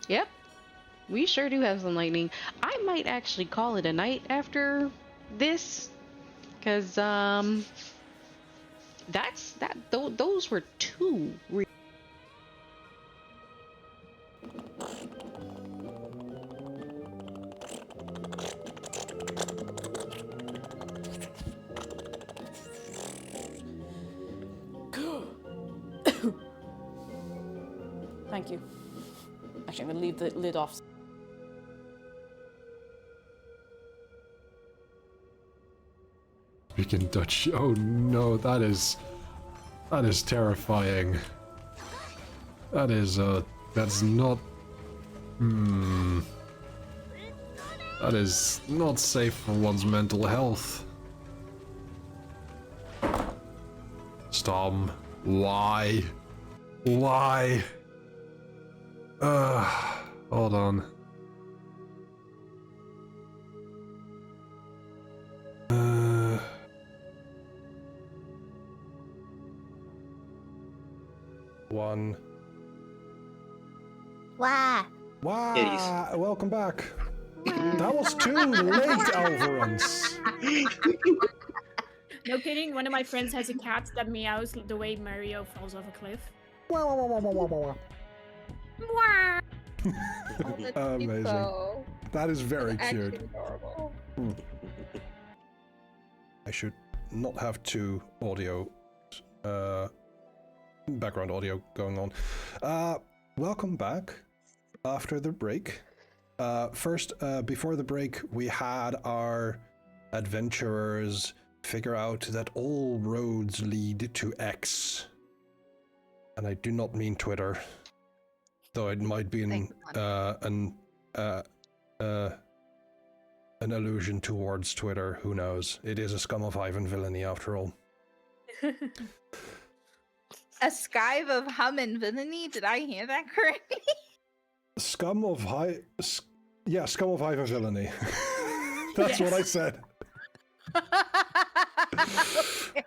Yep, we sure do have some lightning. I might actually call it a night after this, cause those were two. Thank you. Actually, I'm gonna leave the lid off. Speaking Dutch. Oh no, that is terrifying. That's not. That is not safe for one's mental health. Storm, why? Why? Hold on. One. Why? Wow! Welcome back. That was too late, Alvarez. No kidding, one of my friends has a cat that meows the way Mario falls off a cliff. Mwah! Amazing. That is very cute. Adorable. I should not have two audio, background audio going on. Welcome back after the break. First, before the break, we had our adventurers figure out that all roads lead to X. And I do not mean Twitter, though it might be an allusion towards Twitter. Who knows? It is a scum of Ivan villainy after all. A skive of hum and villainy? Did I hear that correctly? Scum of Ivan villainy. That's what I said.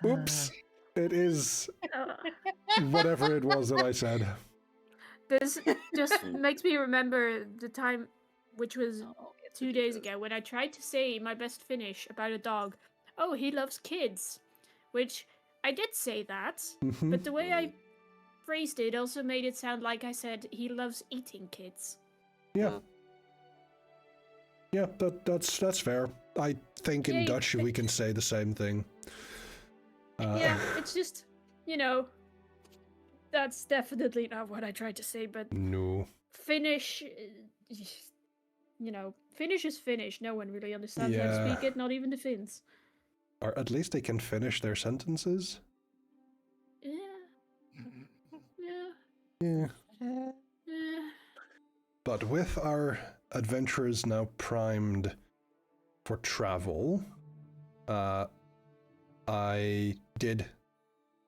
Oops. It is whatever it was that I said. This just makes me remember the time, which was 2 days ago, when I tried to say my best Finnish about a dog. Oh, he loves kids. Which, I did say that, but the way I phrased it also made it sound like I said he loves eating kids. Yeah. Yeah, that's fair. I think in Dutch we can say the same thing. Yeah, it's just, that's definitely not what I tried to say, but no. Finnish, Finnish is Finnish. No one really understands how to speak it, not even the Finns. Or at least they can finish their sentences. Yeah. But with our adventurers now primed for travel, I did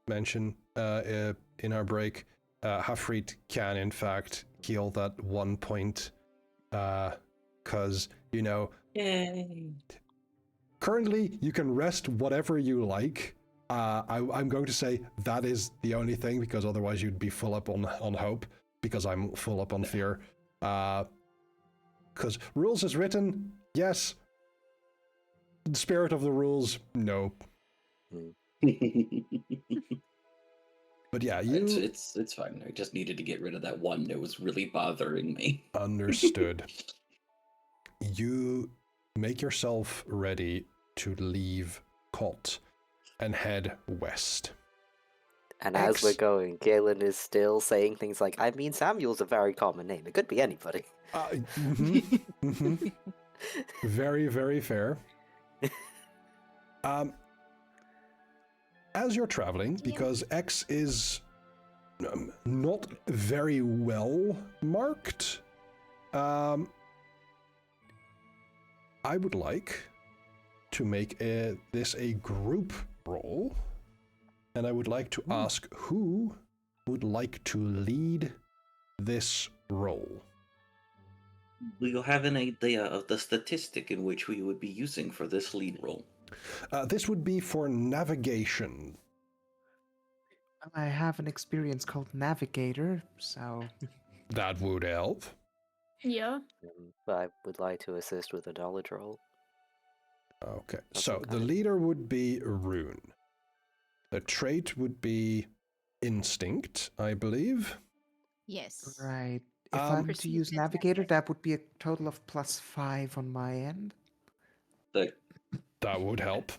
mention in our break, Hafrid can in fact heal that 1 point, because, Yay. Currently you can rest whatever you like. I'm going to say that is the only thing, because otherwise you'd be full up on hope, because I'm full up on fear. Because rules is written, yes. The spirit of the rules, no. But yeah, it's fine. I just needed to get rid of that one that was really bothering me. Understood. You make yourself ready to leave Cot and head west. And as we're going, Galen is still saying things like, I mean, Samuel's a very common name. It could be anybody. Very, very fair. As you're traveling, because X is not very well marked, I would like to make this a group roll, and I would like to ask who would like to lead this roll. Do you have an idea of the statistic in which we would be using for this lead roll? This would be for navigation. I have an experience called Navigator, so... That would help. Yeah. I would like to assist with a knowledge roll. Okay, so the leader would be Rune. The trait would be Instinct, I believe. Yes. Right. If I'm to use Navigator, that would be a total of +5 on my end. That would help.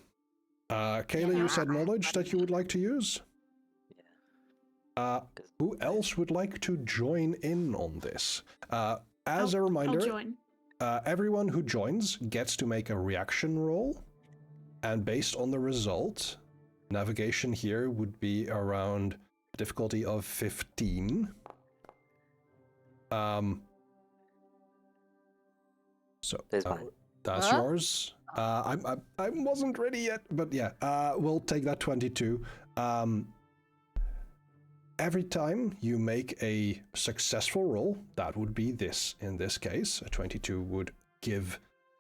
Kayla, you said knowledge that you would like to use? Who else would like to join in on this? As a reminder, I'll join. Everyone who joins gets to make a reaction roll, and based on the result, navigation here would be around a difficulty of 15. So that's yours. I wasn't ready yet, but yeah, we'll take that 22. Every time you make a successful roll, that would be this. In this case, a 22 would give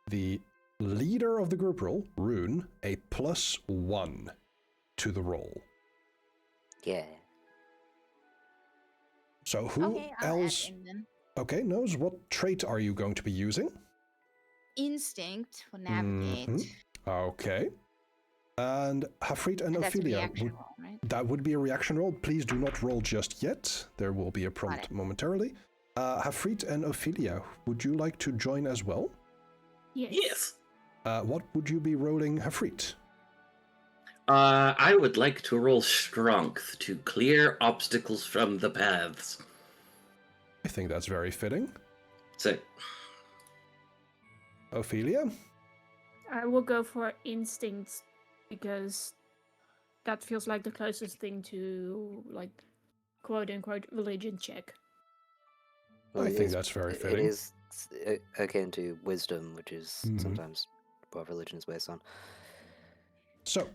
the leader of the group roll, Rune, a +1 to the roll. Yeah. So who else? Knows what trait are you going to be using? Instinct for navigate. Okay. And Hafrit and Ophelia, that would be a reaction roll. Please do not roll just yet. There will be a prompt momentarily. Hafrit and Ophelia, would you like to join as well? Yes. What would you be rolling, Hafrit? I would like to roll strength to clear obstacles from the paths. I think that's very fitting. Sick. Ophelia? I will go for instincts because that feels like the closest thing to, like, quote unquote religion check. Well, I it think is- that's very It fitting. is akin to wisdom, which is Mhm. sometimes what religion is based on. So,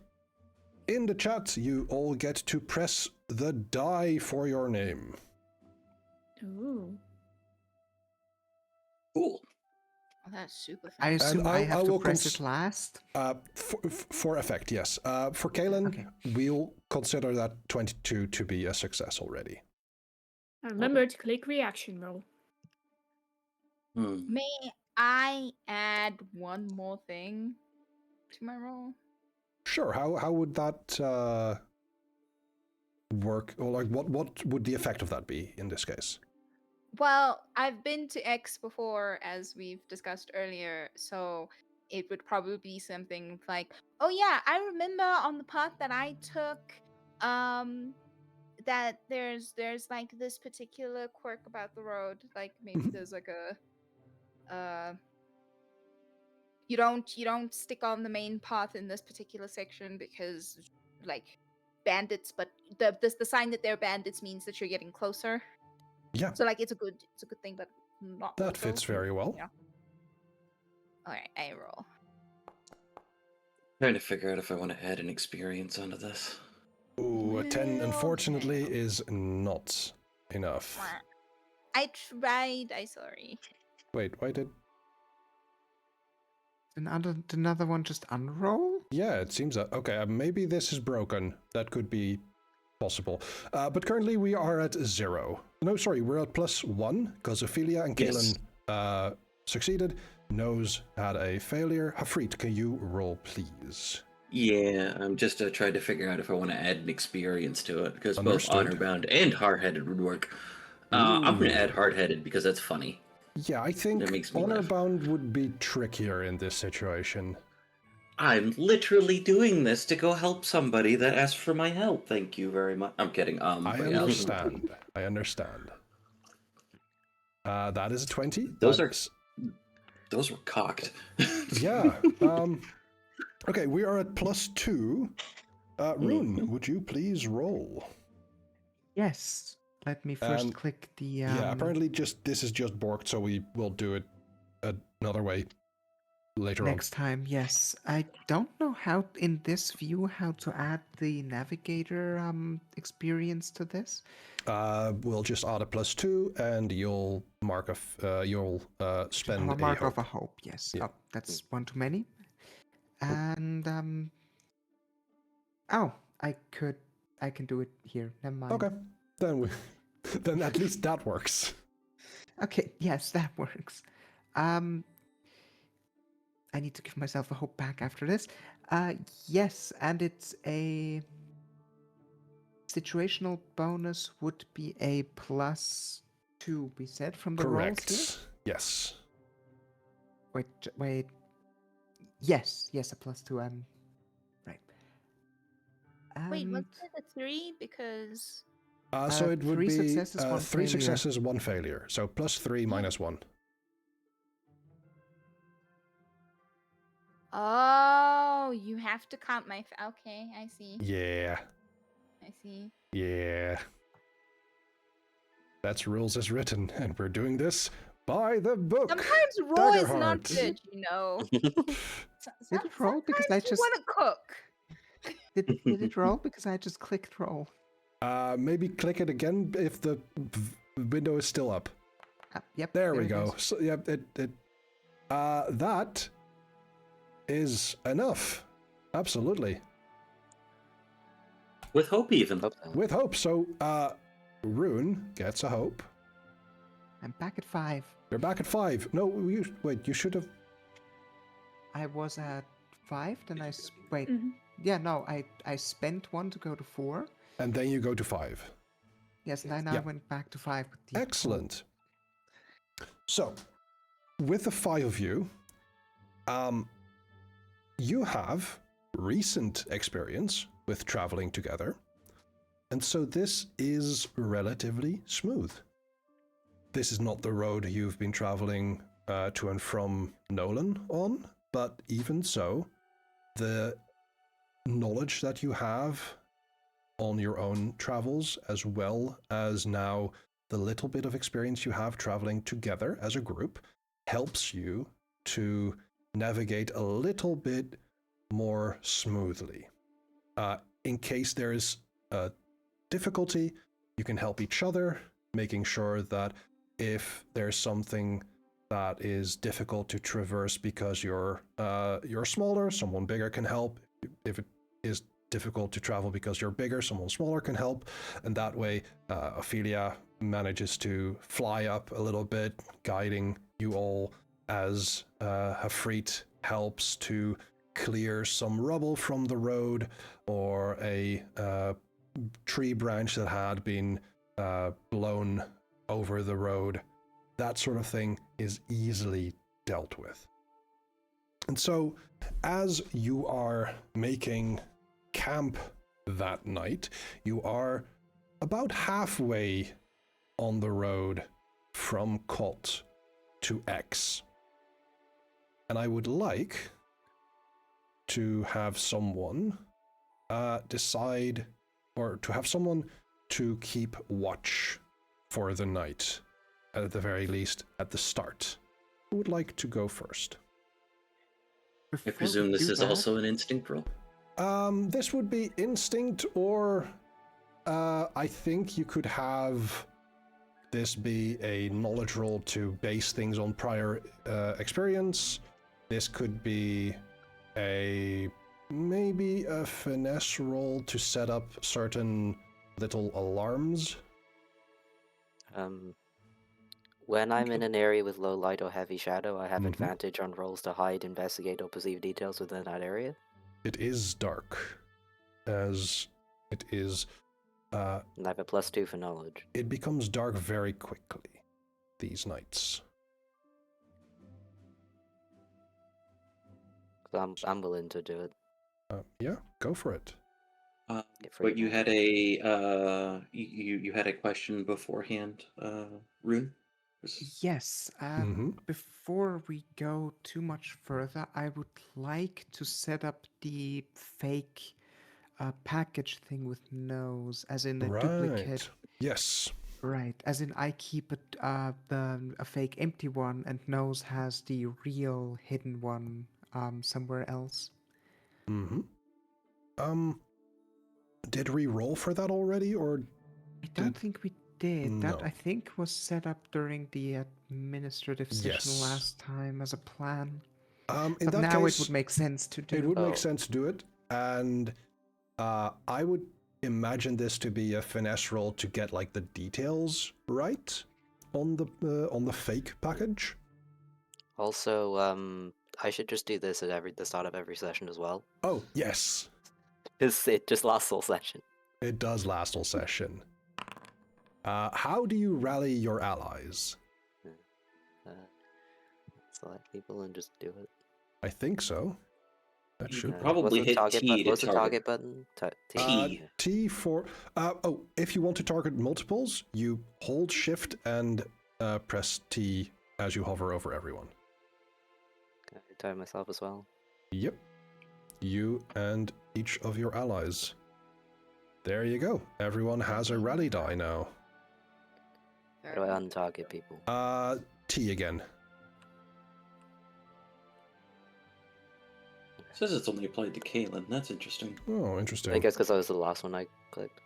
in the chat, you all get to press the die for your name. Ooh. Cool. Oh, that's super fun. I assume And I have to will press it last. For effect, yes. For Kaelin, we'll consider that 22 to be a success already. And remember to click reaction roll. May I add one more thing to my roll? Sure. How would that work? Or like, what would the effect of that be in this case? Well, I've been to X before, as we've discussed earlier, so it would probably be something like, oh yeah, I remember on the path that I took, that there's like this particular quirk about the road. Like maybe there's like you don't stick on the main path in this particular section because like bandits, but the sign that they're bandits means that you're getting closer. Yeah. So like it's a good thing, but not That lethal, fits very well. Yeah. All right, I roll. Trying to figure out if I want to add an experience onto this. Ooh, a 10 unfortunately is not enough. I tried. I sorry. Wait, why did... Another one just unroll? Yeah, it seems that... Okay, maybe this is broken. That could be possible. But currently we are at 0. No, sorry, we're at +1, because Ophelia and Yes. Kaelin succeeded. Nose had a failure. Hafrit, can you roll, please? Yeah, I'm just trying to figure out if I want to add an experience to it, because both Understood. honor-bound and hard-headed would work. I'm going to Ooh. add hard-headed because that's funny. Yeah, I think That makes me laugh. honor-bound would be trickier in this situation. I'm literally doing this to go help somebody that asked for my help. Thank you very much. I'm kidding. I but yeah. understand. I understand. That is a 20. Those were cocked. Yeah. Okay, we are at +2. Rune, would you please roll? Yes. Let me first And- click the. Yeah, apparently this is just borked, so we will do it another way later Next time, yes. I don't know how in this view how to add the navigator experience to this. on. We'll just add a +2, and you'll mark you'll spend a mark hope. of a hope. Yes. Yeah. Oh, that's one too many. And oh, I can do it here. Never mind. Okay, then then at least that works. Okay, yes, that works. I need to give myself a hope back after this. Yes, and it's a situational bonus would be a +2, we said, from the rolls here? Correct. Yes. Wait. Yes, a +2, right. Wait, And what's it, a 3? Because So it would 3 be successes, 1 3 failure. successes, 1 failure. So +3 -1. oh, you have to count my. Okay, I see. Yeah. I see. Yeah. That's rules as written, and we're doing this by the book. Sometimes roll is not Daggerheart. good, you know. Did it roll because I just want to cook. did it roll because I just clicked roll? Maybe click it again if the window is still up. Yep. There we it go. is. So yeah, that is enough. Absolutely. With hope, even. With hope. So, Rune gets a hope. I'm back at 5. You're back at 5. No, wait. You should have. I was at 5, then wait. Yeah, no, I spent 1 to go to 4. And then you go to 5. Yes, and then I went back to 5 with the Excellent. So, with the 5 of you, you have recent experience with traveling together, and so this is relatively smooth. This is not the road you've been traveling to and from Nolan on, but even so, the knowledge that you have on your own travels, as well as now the little bit of experience you have traveling together as a group, helps you to navigate a little bit more smoothly. In case there is a difficulty, you can help each other, making sure that if there's something that is difficult to traverse because you're smaller, someone bigger can help. If it is difficult to travel because you're bigger, someone smaller can help. And that way, Ophelia manages to fly up a little bit, guiding you all as Hafrit helps to clear some rubble from the road or a tree branch that had been blown over the road. That sort of thing is easily dealt with. And so, as you are making camp that night, you are about halfway on the road from Kot to X. And I would like to have someone decide, or to have someone to keep watch for the night, at the very least at the start. Who would like to go first? I presume this is also an instinct roll? This would be instinct, or I think you could have this be a knowledge roll to base things on prior experience. This could be maybe a finesse roll to set up certain little alarms. When I'm in an area with low light or heavy shadow, I have advantage on rolls to hide, investigate, or perceive details within that area. It is dark, as it is. And I have a +2 for knowledge. It becomes dark very quickly these nights. So I'm willing to do it. Yeah, go for it. But you had a you had a question beforehand, Rune? Yes. Before we go too much further, I would like to set up the fake package thing with nose, as in a duplicate. Yes. Right, as in I keep it a fake empty one, and nose has the real hidden one somewhere else. Did we roll for that already, or? I don't think we did. No. That, I think, was set up during the administrative session last time as a plan. In but that now case, it would make sense to do. It would make sense to do it, and I would imagine this to be a finesse roll to get like the details right on the fake package. Also, I should just do this at the start of every session as well. Oh, yes. It just lasts all session. It does last all session. How do you rally your allies? Select people and just do it. I think so. That should probably hit T to what's the target button? T. T for... if you want to target multiples, you hold Shift and press T as you hover over everyone. Can I tie myself as well? Yep. You and each of your allies. There you go. Everyone has a rally die now. How do I untarget people? T again. It says it's only applied to Caitlin. That's interesting. Oh, interesting. I guess because that was the last one I clicked.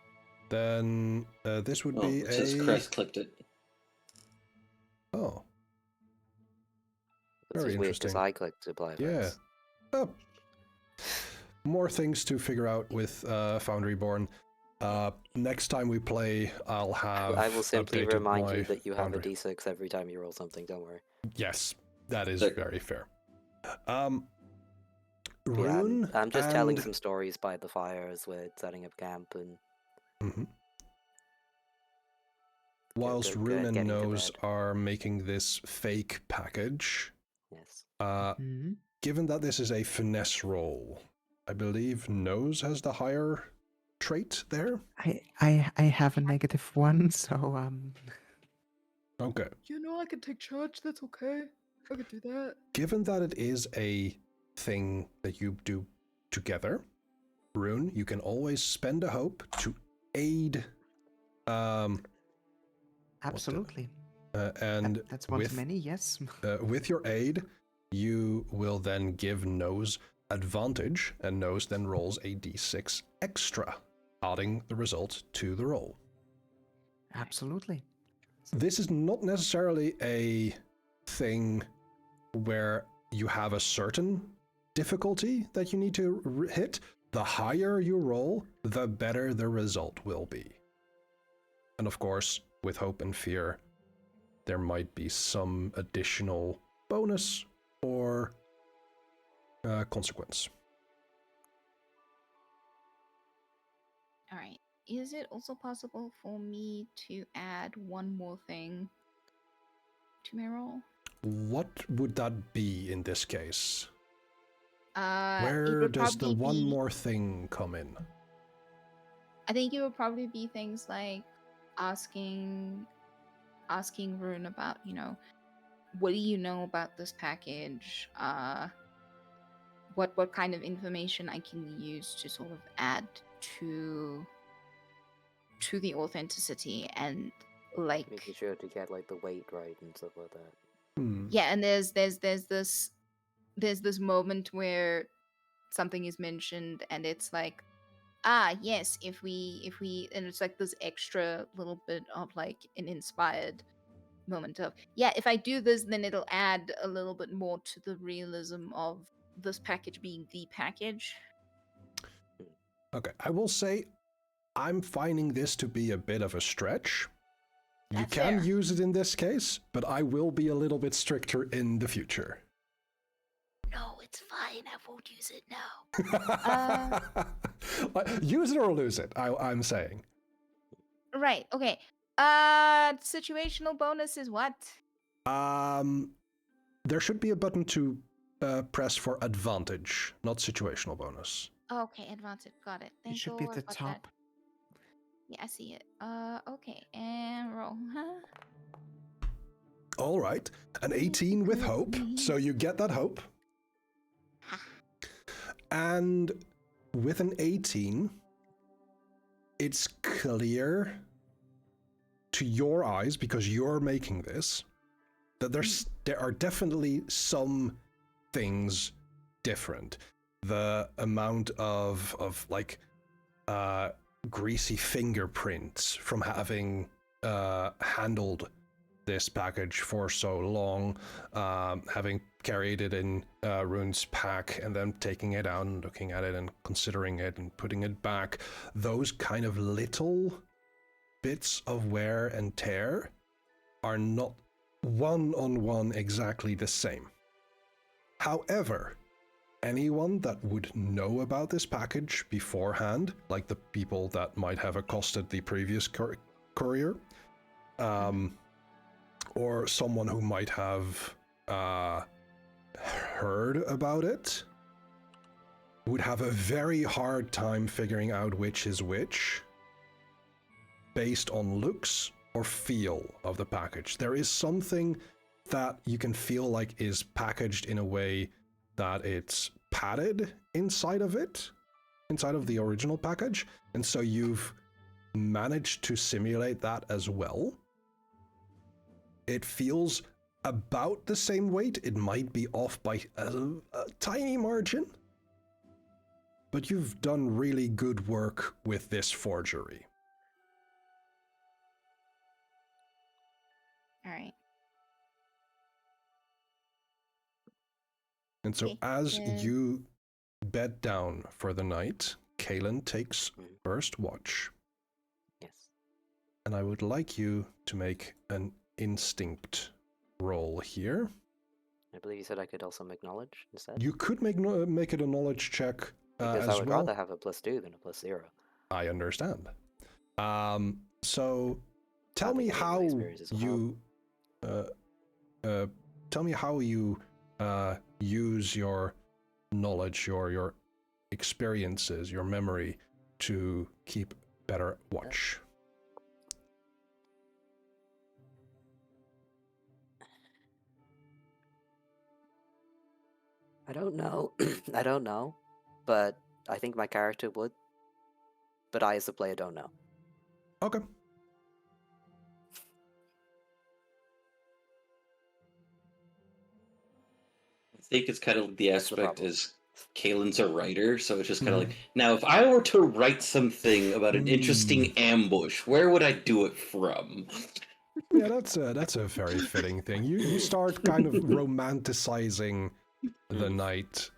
Then this would be it says Crest clicked it. Oh. It's Very weird interesting. because I clicked to apply Yeah. Oh. More things to figure out with Foundryborn. Next time we play, I'll have. I will simply updated remind my you that you have a Foundry. d6 every time you roll something. Don't worry. Yes, that is very fair. Yeah, Rune. I'm just telling some stories by the fire as we're setting up camp, and whilst go Rune ahead, and get into Nose bed. are making this fake package, Yes. Given that this is a finesse roll, I believe Nose has the higher trait there. I have a -1, so Okay. You know, I can take charge. That's okay. I could do that. Given that it is a thing that you do together, Rune, you can always spend a hope to aid. Absolutely. And that's one too many. Yes. With your aid, you will then give Nose advantage, and Nose then rolls a d6 extra, adding the result to the roll. Absolutely. This is not necessarily a thing where you have a certain difficulty that you need to hit. The higher you roll, the better the result will be. And of course, with hope and fear, there might be some additional bonus or consequence. All right. Is it also possible for me to add one more thing to my roll? What would that be in this case? It Where would does the probably one be, more thing come in? I think it would probably be things like asking Rune about, what do you know about this package? What kind of information I can use to sort of add to the authenticity, and like Making sure to get like the weight right and stuff like that. yeah, and there's this moment where something is mentioned and it's like, yes, if we and it's like this extra little bit of like an inspired moment of, yeah, if I do this, then it'll add a little bit more to the realism of this package being the package. Okay, I will say I'm finding this to be a bit of a stretch. You can use it in this case, but I will be a little bit stricter in the future. No, it's fine. I won't use it now. Use it or lose it, I'm saying. Right, okay. Situational bonus is what? There should be a button to press for advantage, not situational bonus. Okay, advantage. Got it. Thank It should you. be at the about top. that. Yeah, I see it. Okay, and roll. All right, an 18 with hope, so you get that hope. And with an 18, it's clear to your eyes, because you're making this, that there are definitely some things different. The amount of like greasy fingerprints from having handled this package for so long, having carried it in Rune's pack and then taking it out and looking at it and considering it and putting it back, those kind of little bits of wear and tear are not one-on-one exactly the same. However, anyone that would know about this package beforehand, like the people that might have accosted the previous courier, or someone who might have heard about it, would have a very hard time figuring out which is which based on looks or feel of the package. There is something that you can feel like is packaged in a way that it's padded inside of it, inside of the original package, and so you've managed to simulate that as well. It feels about the same weight. It might be off by a tiny margin, but you've done really good work with this forgery. All right. And so as you bed down for the night, Kaelin takes first watch. Yes. And I would like you to make an instinct roll here. I believe you said I could also make knowledge instead. You could make it a knowledge check because as I would well. rather have a +2 than a +0. I understand. So Tell me gained my how experiences. you. Tell me how you use your knowledge, your experiences, your memory to keep better watch. I don't know. I don't know, but I think my character would. But I, as the player, don't know. Okay. I think it's kind of the That's the aspect problem. is Kalen's a writer, so it's just kind of like, now if I were to write something about an interesting ambush, where would I do it from? Yeah, that's a very fitting thing. You start kind of romanticizing the night,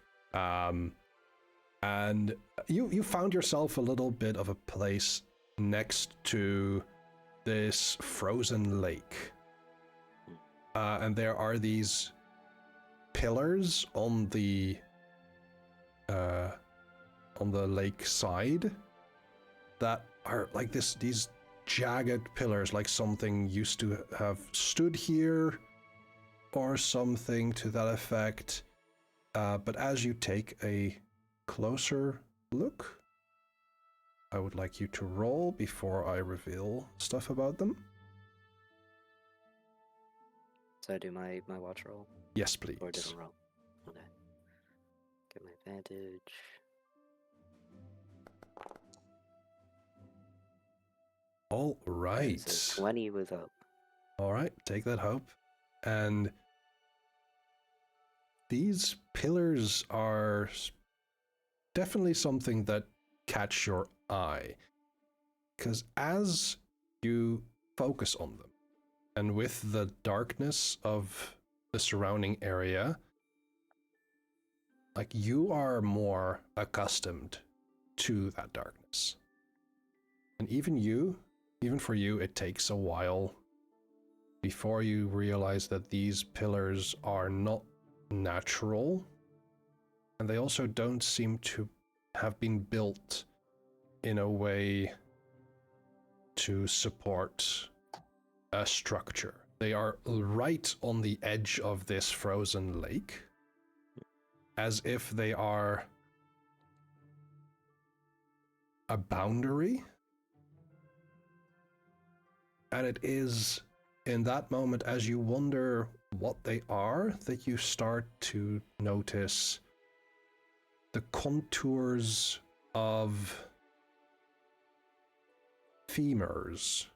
and you found yourself a little bit of a place next to this frozen lake, and there are these pillars on the lake side that are like these jagged pillars, like something used to have stood here or something to that effect. But as you take a closer look, I would like you to roll before I reveal stuff about them. So I do my watch roll? Yes, please. Or a different roll? Okay. Get my advantage. All right. So 20 with hope. All right, take that hope. And these pillars are definitely something that catch your eye. Because as you focus on them, and with the darkness of the surrounding area, like you are more accustomed to that darkness. And even for you, it takes a while before you realize that these pillars are not natural, and they also don't seem to have been built in a way to support a structure. They are right on the edge of this frozen lake, as if they are a boundary. And it is in that moment, as you wonder what they are, that you start to notice the contours of femurs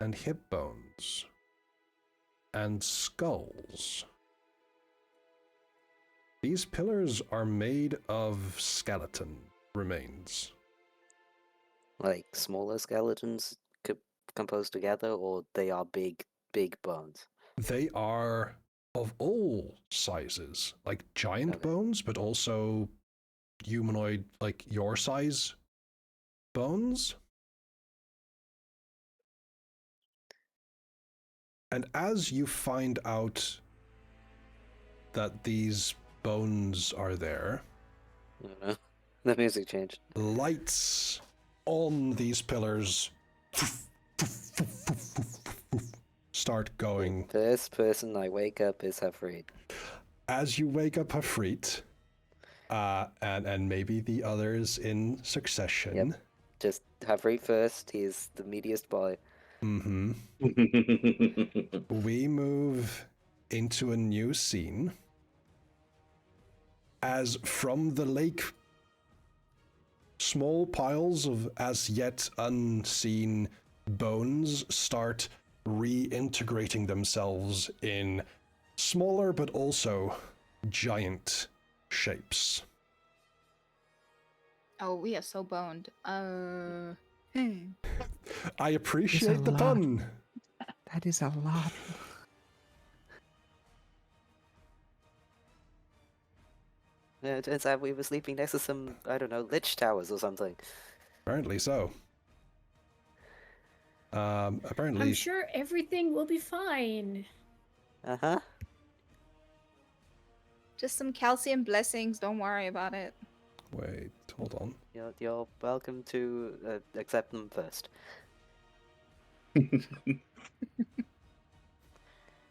and hip bones and skulls. These pillars are made of skeleton remains. Like smaller skeletons composed together, or they are big bones? They are of all sizes, like giant bones, but also humanoid, like your size bones. And as you find out that these bones are there, The music changed. Lights on these pillars start going. The first person I wake up is Hafreed. As you wake up Hafreed, and maybe the others in succession. Yep. Just Hafreed first, he's the meatiest boy. Mm-hmm. We move into a new scene as from the lake, small piles of as yet unseen bones start reintegrating themselves in smaller but also giant shapes. Oh, we are so boned. I appreciate the pun. That is a lot. Yeah, it turns out we were sleeping next to some, I don't know, lich towers or something. Apparently so. Apparently. I'm sure everything will be fine. Uh-huh. Just some calcium blessings. Don't worry about it. Wait, hold on. You're welcome to accept them first.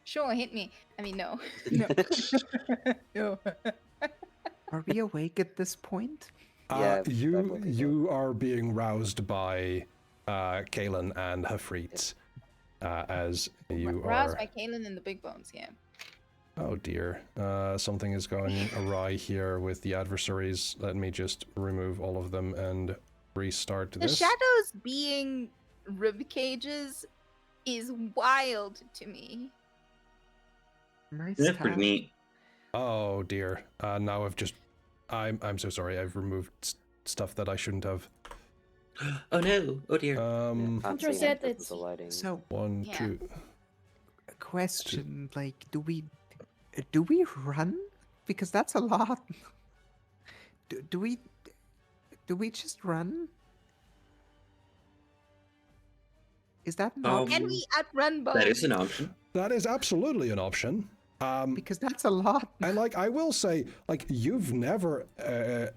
Sure, hit me. I mean, no. No. No. Are we awake at this point? Yeah, you are being roused by Kaelin and Hafreet as you Roused are. by Kaelin and the big bones, yeah. Oh dear, something is going awry here with the adversaries. Let me just remove all of them and restart The this. shadows being rib cages is wild to me. Nice. That's pretty neat. Oh dear. Now I'm so sorry. I've removed stuff that I shouldn't have. Oh no! Oh dear. Control Z, it's So one, Yeah. two. question, like, do we run? Because that's a lot. Do we just run? Is that an option? Can we outrun both? That is an option. That is absolutely an option. Because that's a lot. And like I will say, like you've never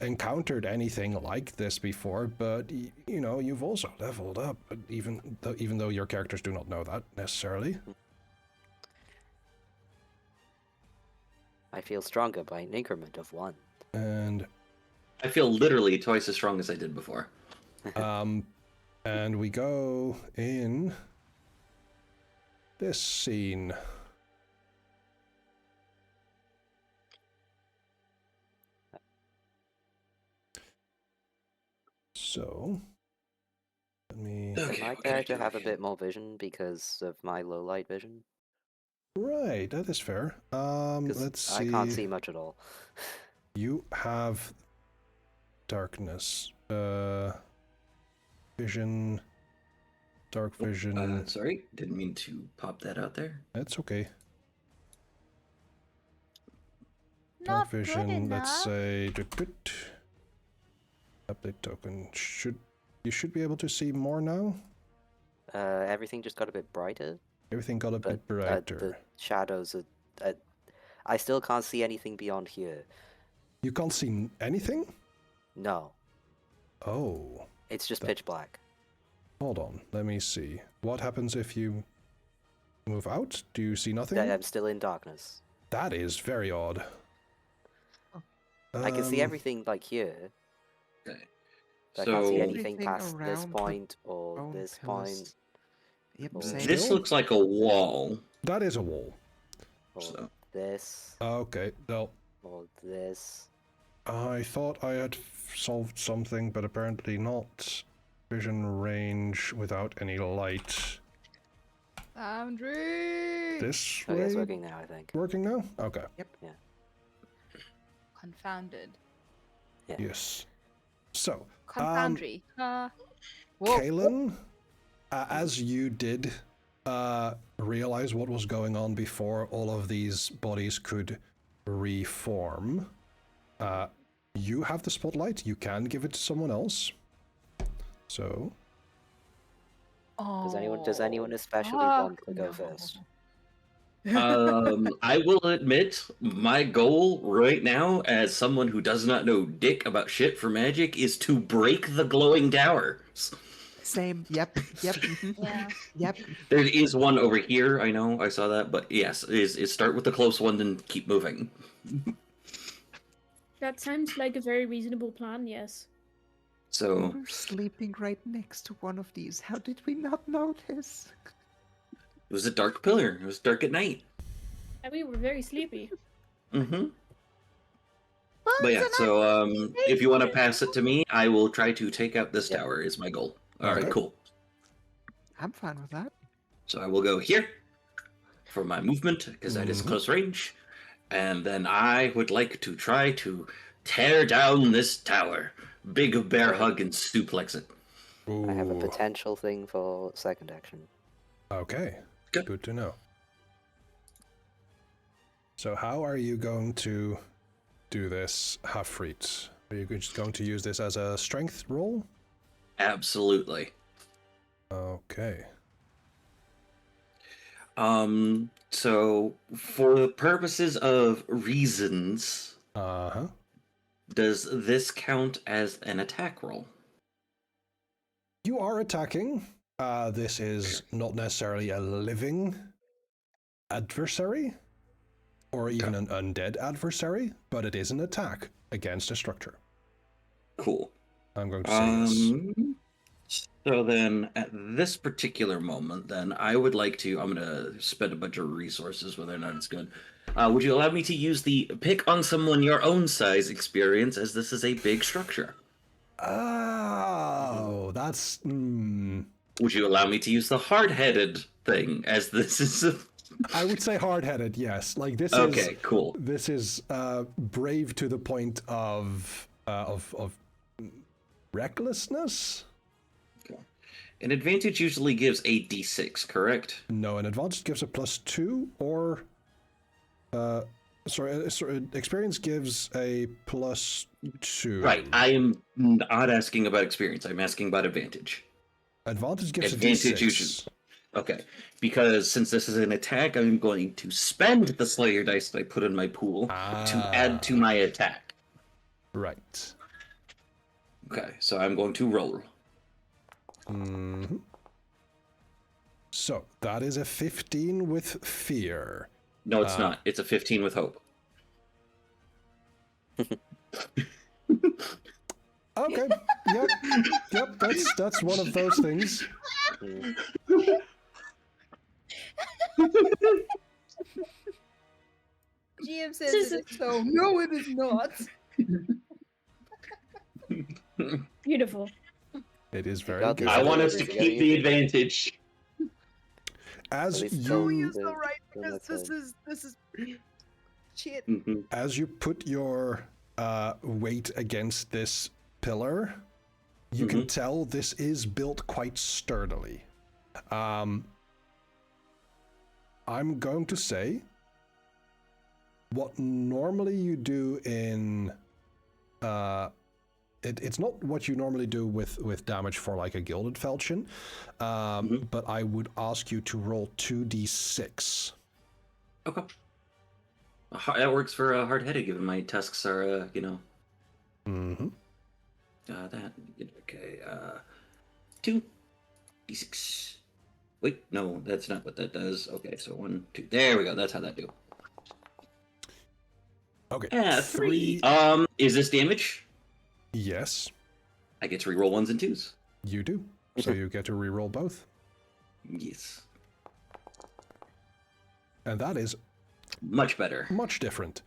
encountered anything like this before, but you know you've also leveled up, even though your characters do not know that necessarily. I feel stronger by an increment of 1. And I feel literally twice as strong as I did before. And we go in this scene. So, let me... Does my character have a bit more vision because of my low light vision? Right, that is fair. 'Cause Let's see. I can't see much at all. You have darkness. Vision. Dark vision. Sorry, didn't mean to pop that out there. That's okay. Not Dark vision, good let's enough. say update token. You should be able to see more now? Everything just got a bit brighter. Everything got a bit The brighter. shadows are... I still can't see anything beyond here. You can't see anything? No. Oh. It's just pitch black. Hold on, let me see. What happens if you move out? Do you see nothing? I'm still in darkness. That is very odd. I can see everything like here. Okay. I can't see So- anything Everything past this around the point or bone this pillars. point. Yep, or same. This looks like a wall. That is a wall. or So. this. Okay, no. Or this. I thought I had solved something, but apparently not. Vision range without any light. Foundry! This Oh, way? yeah, it's working now, I think. Working now? Okay. Yep. Yeah. Confounded. Yes. So, Confoundry. Whoa. Kaelin, as you did realize what was going on before all of these bodies could reform, you have the spotlight. You can give it to someone else. So, Does anyone especially want to go first? I will admit, my goal right now, as someone who does not know dick about shit for magic, is to break the glowing tower. Same. Yep. Mhm. Yeah. Yep. There is one over here. I know. I saw that. But yes, is start with the close one and keep moving. That sounds like a very reasonable plan, yes. So We're sleeping right next to one of these. How did we not notice? it was a dark pillar. It was dark at night. And we were very sleepy. Mm-hmm. But yeah, so if you want to pass it to me, I will try to take out this tower. Is my goal. All right, Okay. cool. I'm fine with that. So I will go here for my movement because that is close range, and then I would like to try to tear down this tower. Big bear hug and suplex it. I have a potential thing for second action. okay. Good to know. So how are you going to do this, Hafreet? Are you just going to use this as a strength roll? Absolutely. Okay. So for the purposes of reasons, does this count as an attack roll? You are attacking. This is not necessarily a living adversary, or even an undead adversary, but it is an attack against a structure. Cool. I'm going to say yes. So then, at this particular moment, then I would like to. I'm going to spend a bunch of resources, whether or not it's good. Would you allow me to use the pick on someone your own size experience, as this is a big structure? Oh, that's. Would you allow me to use the hard-headed thing, as this is a... I would say hard-headed, yes. Like this is okay, cool. This is brave to the point of recklessness. Okay. An advantage usually gives a d6, correct? No, an advantage gives a +2, or sorry, experience gives a +2. Right. I am not asking about experience. I'm asking about advantage. Advantage gives advantage a D6. usually. Okay, because since this is an attack, I'm going to spend the Slayer dice that I put in my pool to add to my attack. Right. Okay, so I'm going to roll. Mm-hmm. So that is a 15 with fear. No, it's not. It's a 15 with hope. Okay. Yep. That's one of those things. GM says it's so. No, it is not. Beautiful. It is very got good. this. I want us to keep the advantage. As you use the right, because this is shit. As you put your weight against this pillar, you can tell this is built quite sturdily. I'm going to say what normally you do in it's not what you normally do with damage for like a gilded falchion, but I would ask you to roll 2d6. Okay. That works for hard-headed, given my tusks are, that, okay, 2d6. Wait, no, that's not what that does. Okay, so 1, 2, there we go, that's how that do. Okay. Yeah, 3. Is this damage? Yes. I get to reroll 1s and 2s. You do. So you get to reroll both. Yes. And that is much better. Much different.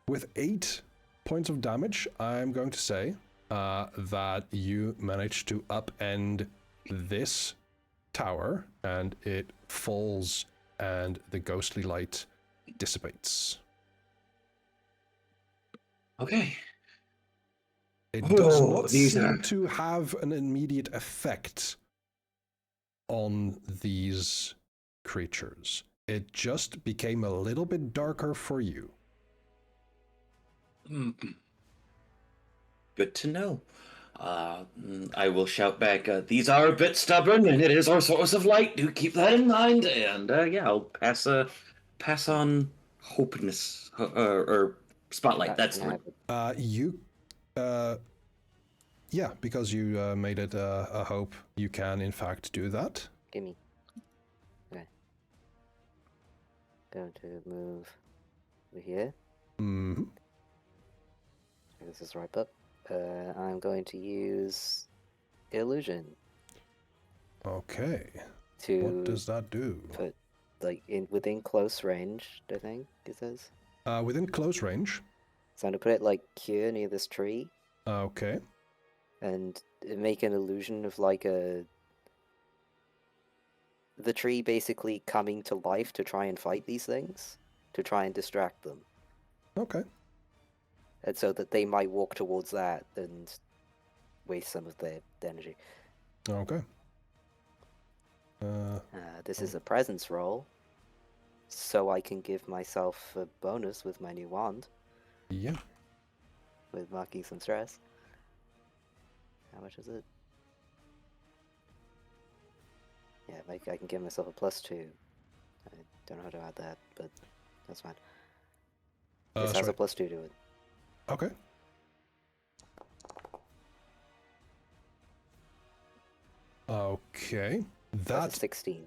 With 8 points of damage, I'm going to say that you managed to upend this tower, and it falls, and the ghostly light dissipates. Okay. It does not seem to have an immediate effect on these creatures. It just became a little bit darker for you. Good to know. I will shout back, these are a bit stubborn, and it is our source of light. Do keep that in mind. And yeah, I'll pass on hopeness, or spotlight. That's the word. Yeah, because you made it a hope, you can in fact do that. Gimme. Okay. Going to move over here. Mm-hmm. This is right up. I'm going to use illusion. Okay. What does that do? Put, like, within close range, I think it says. Within close range. So I'm going to put it, like, here near this tree. Okay. And make an illusion of, like, the tree basically coming to life to try and fight these things. To try and distract them. Okay. And so that they might walk towards that and waste some of their energy. Okay. This is a presence roll, so I can give myself a bonus with my new wand. Yeah. With marking some stress. How much is it? Yeah, I can give myself a +2. I don't know how to add that, but that's fine. This has a +2 to it. Okay. Okay. That's a 16.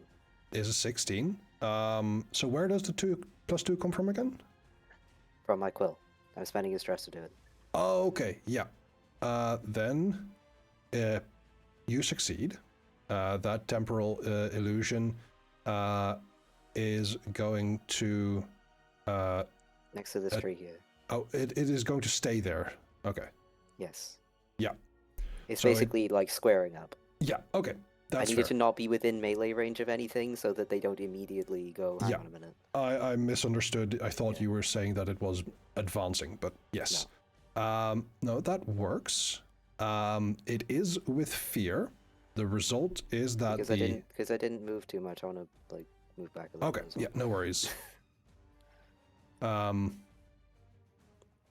Is a 16. So where does the 2+2 come from again? From my quill. I'm spending a stress to do it. Oh, okay, yeah. Then you succeed. That temporal illusion is going to... next to this tree here. Oh, it is going to stay there. Okay. Yes. Yeah. It's So basically like squaring up. Yeah, okay. That's I need fair. it to not be within melee range of anything so that they don't immediately go, hang on a minute. I misunderstood. I thought you were saying that it was advancing, but yes. No, that works. It is with fear. The result is that because I didn't move too much. I want to like move back a little. Okay, yeah, no worries.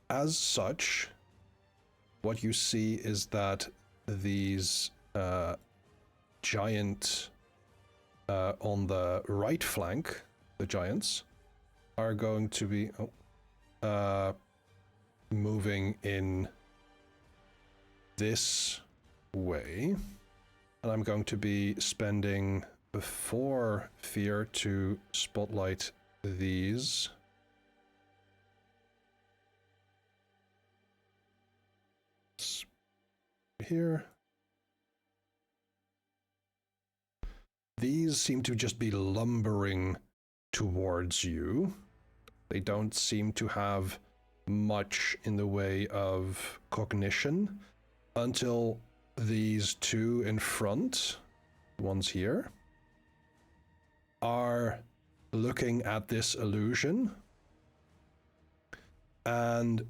As such, what you see is that these giant on the right flank, the giants, are going to be moving in this way. And I'm going to be spending before fear to spotlight these. Here. These seem to just be lumbering towards you. They don't seem to have much in the way of cognition until these two in front, ones here, are looking at this illusion, and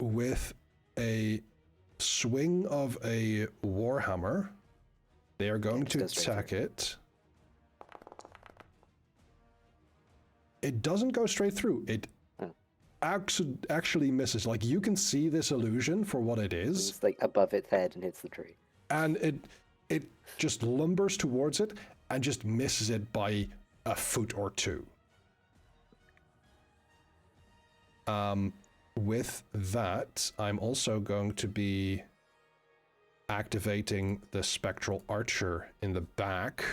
with a swing of a warhammer, they are going to attack it. It doesn't go straight through. It actually misses. Like, you can see this illusion for what it is. It's like above its head and hits the tree. And it just lumbers towards it and just misses it by a foot or two. With that, I'm also going to be activating the Spectral Archer in the back.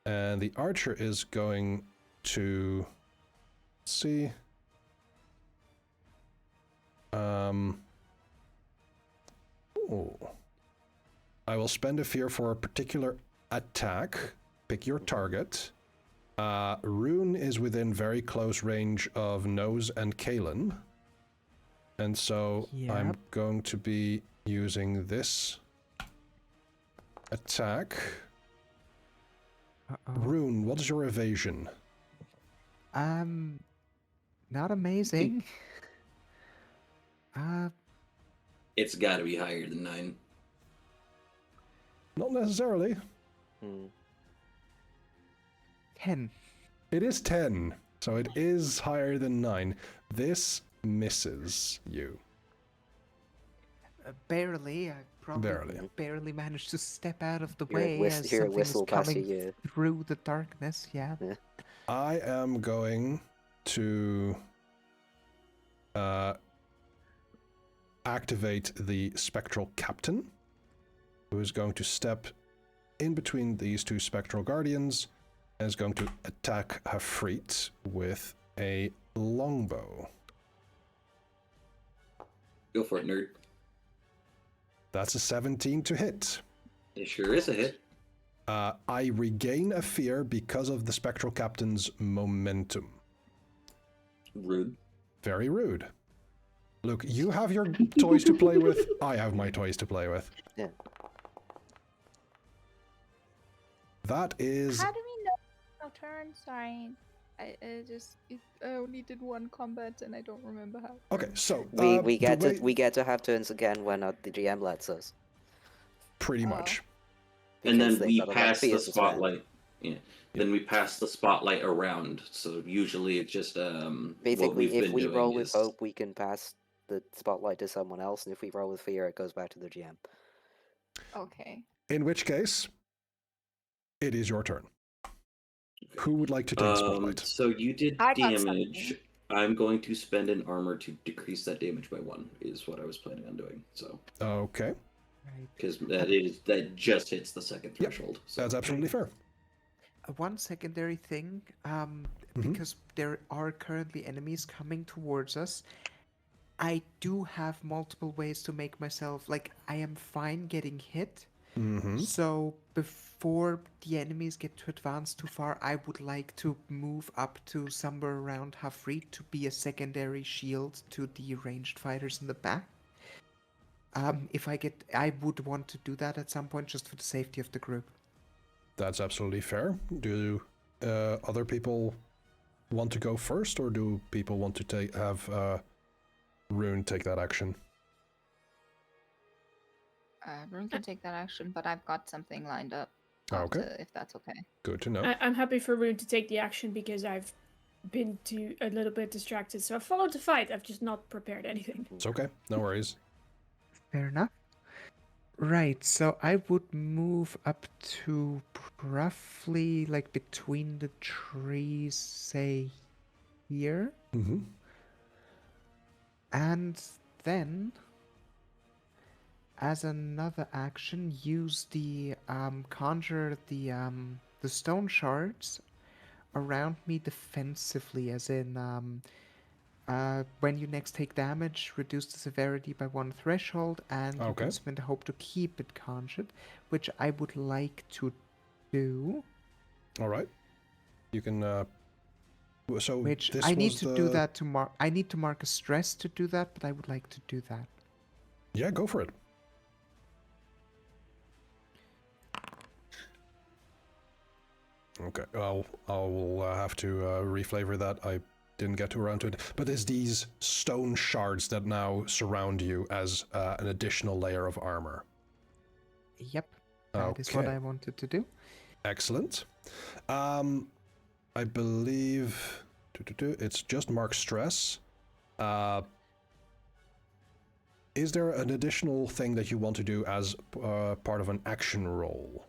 And the Archer is going to... Let's see... I will spend a fear for a particular attack. Pick your target. Rune is within very close range of Nose and Kalen. And so I'm going to be using this attack. Rune, what is your evasion? Not amazing. It's got to be higher than 9. Not necessarily. 10. It is 10, so it is higher than 9. This misses you. Barely. I probably barely managed to step out of the way as hear a something whistle was pass coming you. through the darkness. Yeah. I am going to activate the Spectral Captain, who is going to step in between these two Spectral Guardians and is going to attack Hafrit with a longbow. Go for it, nerd. That's a 17 to hit. It sure is a hit. I regain a fear because of the Spectral Captain's momentum. Rude. Very rude. Look, you have your toys to play with. I have my toys to play with. Yeah. That is... How do we know our turn? Sorry. I only did one combat and I don't remember how. Okay, so... we get to have turns again when the GM lets us. Pretty much. And then we pass the spotlight. Yeah. Then we pass the spotlight around. So usually it's just basically, if we roll with hope, we can pass the spotlight to someone else, and if we roll with fear, it goes back to the GM. Okay. In which case, it is your turn. Who would like to take the spotlight? So you did damage. I'm going to spend an armor to decrease that damage by 1, is what I was planning on doing. So. Okay. Because that just hits the second threshold. So. That's absolutely fair. One secondary thing, because there are currently enemies coming towards us, I do have multiple ways to make myself, like, I am fine getting hit. So before the enemies get to advance too far, I would like to move up to somewhere around Hafrid to be a secondary shield to the ranged fighters in the back. I would want to do that at some point just for the safety of the group. That's absolutely fair. Do other people want to go first, or do people want to have Rune take that action? Rune can take that action, but I've got something lined up. Okay. If that's okay. Good to know. I'm happy for Rune to take the action because I've been a little bit distracted. So I followed the fight. I've just not prepared anything. It's okay. No worries. Fair enough. Right, so I would move up to roughly like between the trees, say here. And then, as another action, use the conjure the stone shards around me defensively, as in when you next take damage, reduce the severity by 1 threshold, and you can spend a hope to keep it conjured, which I would like to do. All right, you can. So which this I need was to do that to mark. I need to mark a stress to do that, but I would like to do that. Yeah, go for it. Okay, I will have to reflavor that. I didn't get to around to it, but there's these stone shards that now surround you as an additional layer of armor. Yep, that is what I wanted to do. Excellent. I believe it's just mark stress. Is there an additional thing that you want to do as part of an action roll?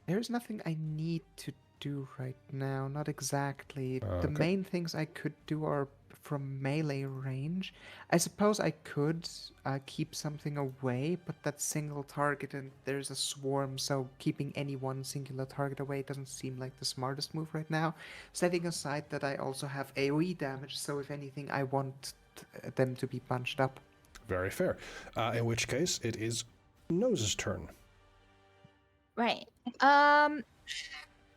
There's nothing I need to do right now, not exactly. The main things I could do are from melee range. I suppose I could keep something away, but that's single target and there's a swarm, so keeping any one singular target away doesn't seem like the smartest move right now. Setting aside that I also have AoE damage, so if anything I want them to be bunched up. Very fair. In which case, it is Nose's turn. Right.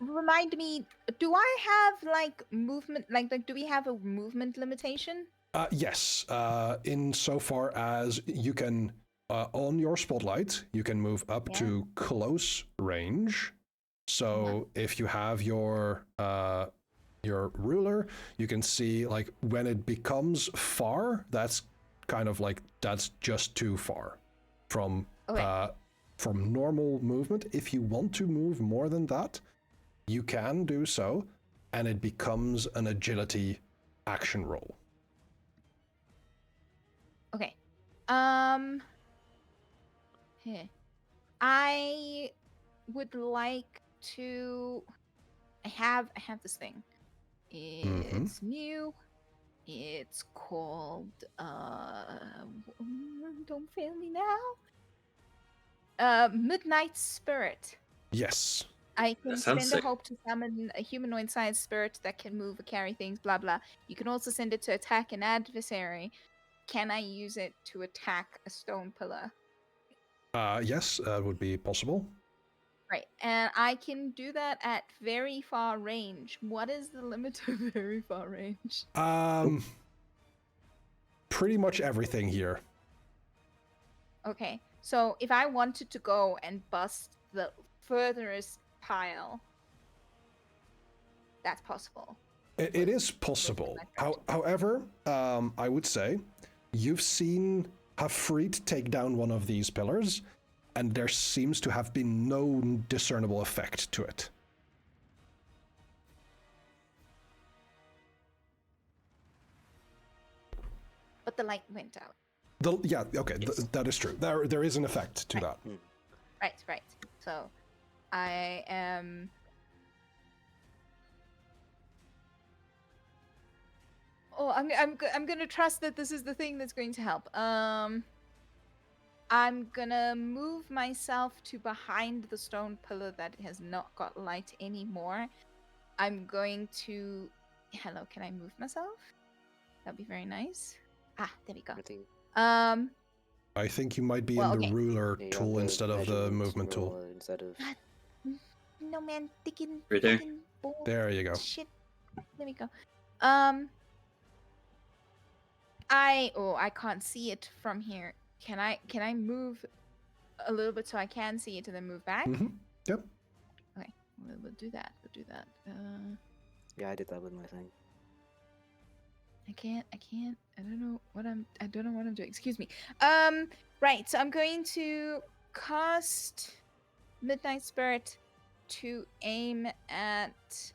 Remind me, do I have like movement, like do we have a movement limitation? Yes, insofar as you can, on your spotlight, you can move up to close range. So if you have your ruler, you can see like when it becomes far, that's kind of like, that's just too far from normal movement. If you want to move more than that, you can do so, and it becomes an agility action roll. Okay. I would like to. I have this thing. It's new. It's called. Don't fail me now. Midnight Spirit. Yes. I can spend a hope to summon a humanoid-sized spirit that can move or carry things, blah blah. You can also send it to attack an adversary. Can I use it to attack a stone pillar? Yes, that would be possible. Right, and I can do that at very far range. What is the limit of very far range? Pretty much everything here. Okay, so if I wanted to go and bust the furthest pile, that's possible. It is possible. However, I would say you've seen Hafrid take down one of these pillars, and there seems to have been no discernible effect to it. But the light went out. That is true. There is an effect to that. Right. So, I am. Oh, I'm gonna trust that this is the thing that's going to help. I'm gonna move myself to behind the stone pillar that has not got light anymore. I'm going to... Hello, can I move myself? That'd be very nice. Ah, there we go. I think you might be Well, in the okay. ruler Yeah, tool the instead of the measurement movement tool. rule Instead of... No, man, thinking Right there. fucking bull There you go. shit. There we go. I can't see it from here. Can I move a little bit so I can see it and then move back? Yep. Okay, we'll do that. We'll do that. Yeah, I did that with my thing. I can't. I don't know what I'm doing. Excuse me. Right. So I'm going to cast Midnight Spirit to aim at.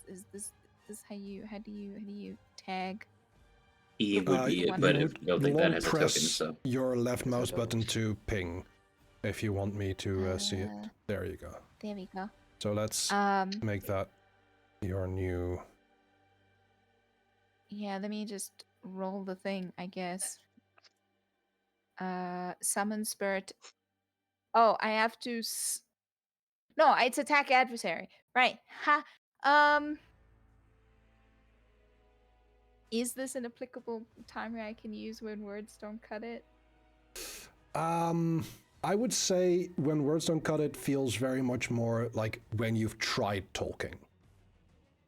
Is this how do you tag? E would be it, but I don't think that has a token. Press So your left mouse button to ping, if you want me to see it. There you go. There we go. So let's make that your new. Yeah, let me just roll the thing, I guess. Summon spirit. Oh, I have to. No, it's attack adversary. Right. Ha. Is this an applicable timer I can use when words don't cut it? I would say when words don't cut it feels very much more like when you've tried talking.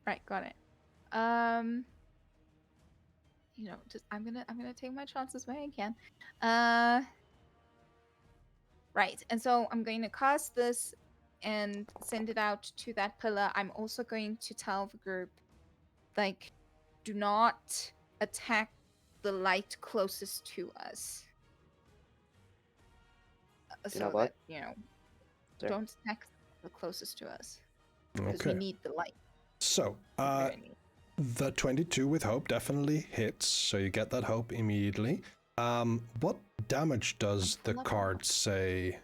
Right, got it. Just I'm gonna take my chances where I can. Right, and so I'm going to cast this and send it out to that pillar. I'm also going to tell the group, like, do not attack the light closest to us. So that, don't attack the closest to us. Because we need the light. So, the 22 with hope definitely hits, so you get that hope immediately. What damage does the card say?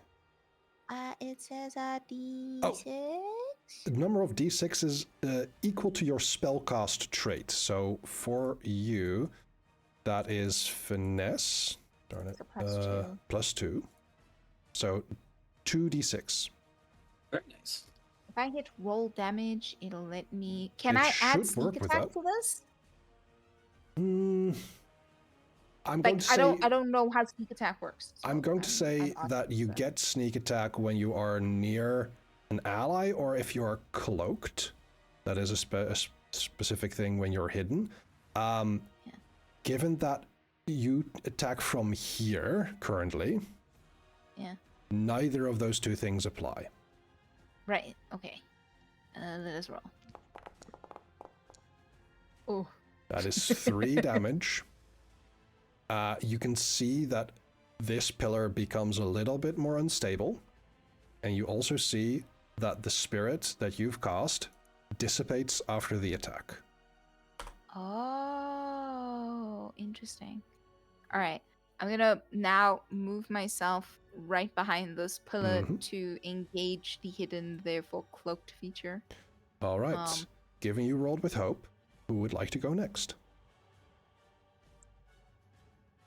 It says D6. The number of D6 is equal to your spellcast trait. So for you, that is finesse. Darn it. +2. So 2d6. Very nice. If I hit roll damage, it'll let me. Can I add sneak attack to this? I'm going to say, I don't know how sneak attack works. So I'm going to say that you get sneak attack when you are near an ally or if you are cloaked. That is a specific thing when you're hidden. Given that you attack from here currently, neither of those two things apply. Right, okay. Let us roll. Oh. That is 3 damage. You can see that this pillar becomes a little bit more unstable. And you also see that the spirit that you've cast dissipates after the attack. Oh, interesting. All right. I'm going to now move myself right behind this pillar to engage the hidden, therefore cloaked feature. All right. Given you rolled with hope, who would like to go next?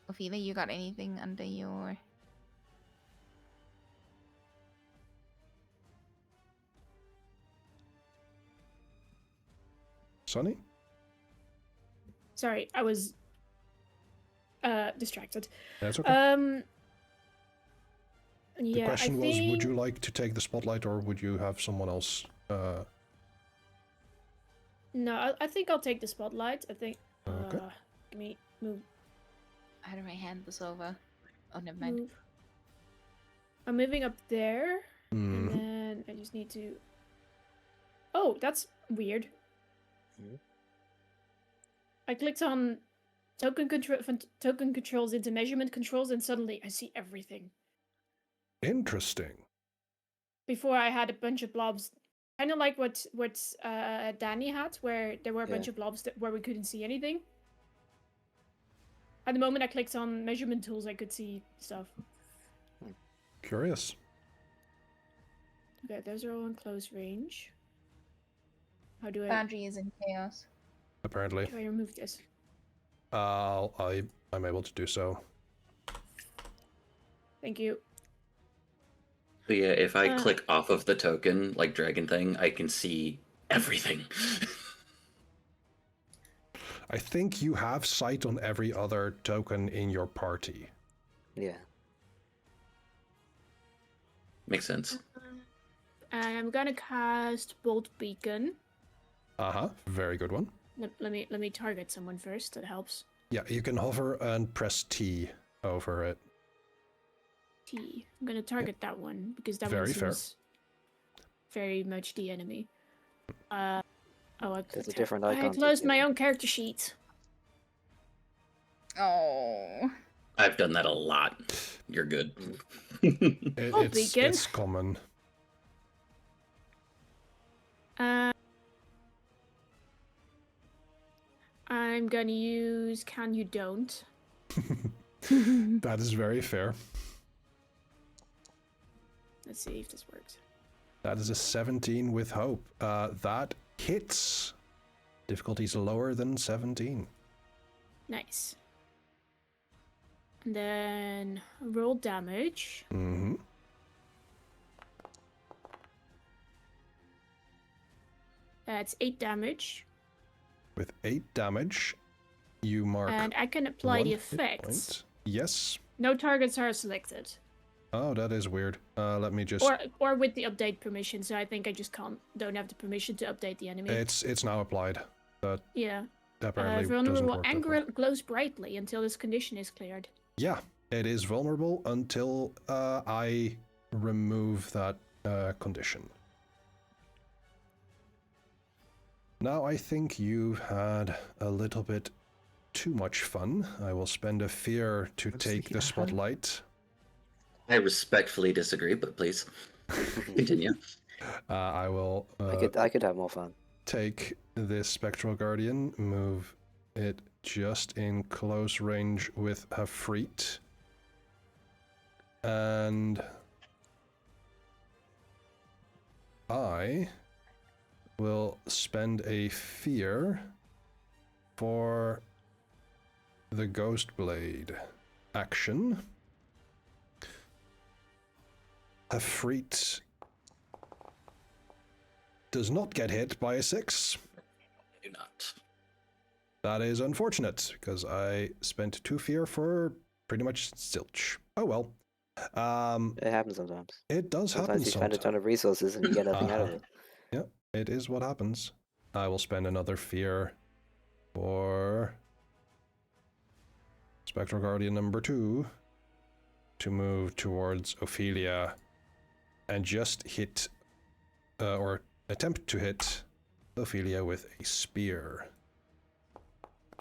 Ophelia, you got anything under your... Sonny? Sorry, I was distracted. That's okay. The question was, would you like to take the spotlight or would you have someone else? No, I think I'll take the spotlight. I think. Okay. Give me move. How do I hand this over? Oh, never mind. Move. I'm moving up there, and then I just need to. Oh, that's weird. I clicked on token controls into measurement controls, and suddenly I see everything. Interesting. Before I had a bunch of blobs, kind of like what Danny had, where there were a bunch of blobs where we couldn't see anything. At the moment I clicked on measurement tools, I could see stuff. Curious. Okay, those are all in close range. How do I... Boundary is in chaos. Apparently. How do I remove this? I'm able to do so. Thank you. But yeah, if I click off of the token, like dragon thing, I can see everything. I think you have sight on every other token in your party. Yeah. Makes sense. I'm gonna cast Bolt Beacon. Very good one. Let me target someone first. That helps. Yeah, you can hover and press T over it. T. I'm gonna target that one because that Very one fair. seems very much the enemy. There's a different icon. I closed my own character sheet. Oh. I've done that a lot. You're good. It's common. I'm gonna use Can You Don't. That is very fair. Let's see if this works. That is a 17 with hope. That hits. Difficulty's lower than 17. Nice. And then roll damage. Mm-hmm. That's 8 damage. With 8 damage, you mark. And I can apply the one hit effects. point. Yes. No targets are selected. Oh, that is weird. Let me just. Or with the update permission. So I think I just don't have the permission to update the enemy. It's now applied. But yeah. Apparently vulnerable doesn't work anger glows brightly until this condition is cleared. Yeah, it is vulnerable until I remove that condition. Now I think you've had a little bit too much fun. I will spend a fear to take the spotlight. I respectfully disagree, but please continue. I will. I could have more fun. Take this Spectral Guardian, move it just in close range with Hafreet, and I will spend a fear for the Ghost Blade action. Hafreet does not get hit by a 6. Do not. That is unfortunate, because I spent 2 fear for pretty much zilch. Oh well. It happens sometimes. It does happen sometimes. You spend a ton of resources and you get nothing out of it. Yeah, it is what happens. I will spend another fear for Spectral Guardian number 2 to move towards Ophelia and just hit, or attempt to hit Ophelia with a spear.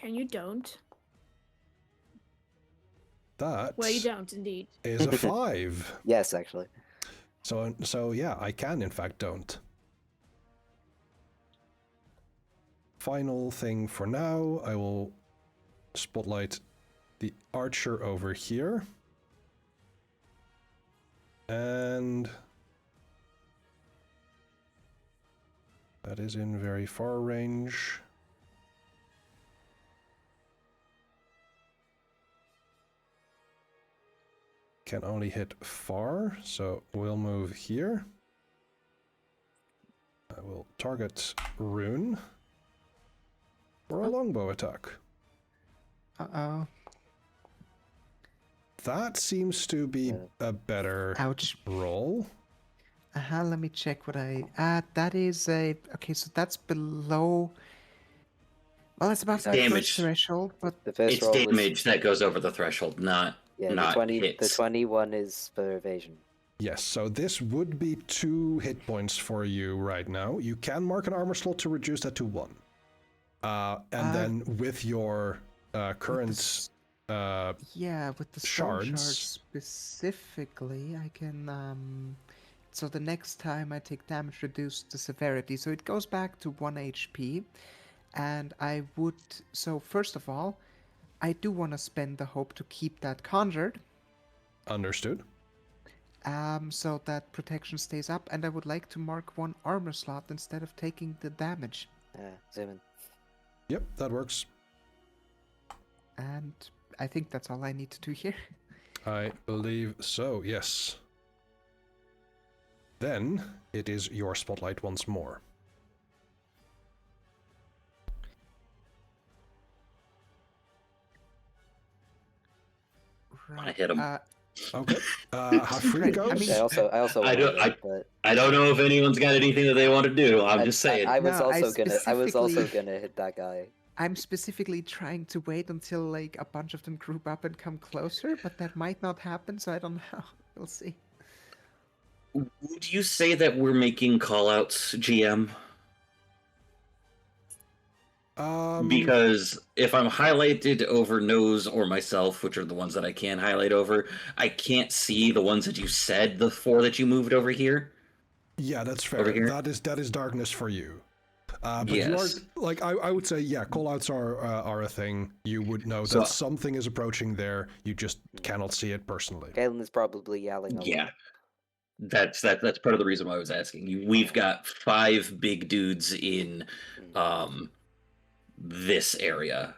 And you don't. That well, you don't indeed. is a 5. Yes, actually. So yeah, I can in fact don't. Final thing for now, I will spotlight the archer over here. And that is in very far range. Can only hit far, so we'll move here. I will target Rune for a longbow attack. Uh-oh. That seems to be a better roll. Let me check what I... that is a... Okay, so that's below... Well, it's about that damage threshold, but... It's damage that goes over the threshold, not the hits. 21 is for evasion. Yes, so this would be 2 hit points for you right now. You can mark an armor slot to reduce that to 1. And then with your current... yeah, with the shards specifically, I can... So the next time I take damage, reduce the severity. So it goes back to 1 HP. And I would... So first of all, I do want to spend the hope to keep that conjured. Understood. So that protection stays up, and I would like to mark 1 armor slot instead of taking the damage. Zoom in. Yep, that works. And I think that's all I need to do here. I believe so, yes. Then it is your spotlight once more. I hit him. Okay. Hafri goes. I also I wanted don't. it, but I don't know if anyone's got anything that they want to do. I'm just saying. I was No, also specifically- gonna hit that guy. I'm specifically trying to wait until like a bunch of them group up and come closer, but that might not happen, so I don't know. We'll see. Would you say that we're making callouts, GM? Because if I'm highlighted over Nose or myself, which are the ones that I can highlight over, I can't see the ones that you said, the 4 that you moved over here. Yeah, that's fair. Over here? That is darkness for you. But Yes. you are, like, I would say, yeah, callouts are a thing. You would know So- that something is approaching there. You just cannot see it personally. Galen is probably yelling. Yeah. That's part of the reason why I was asking you. We've got 5 big dudes in this area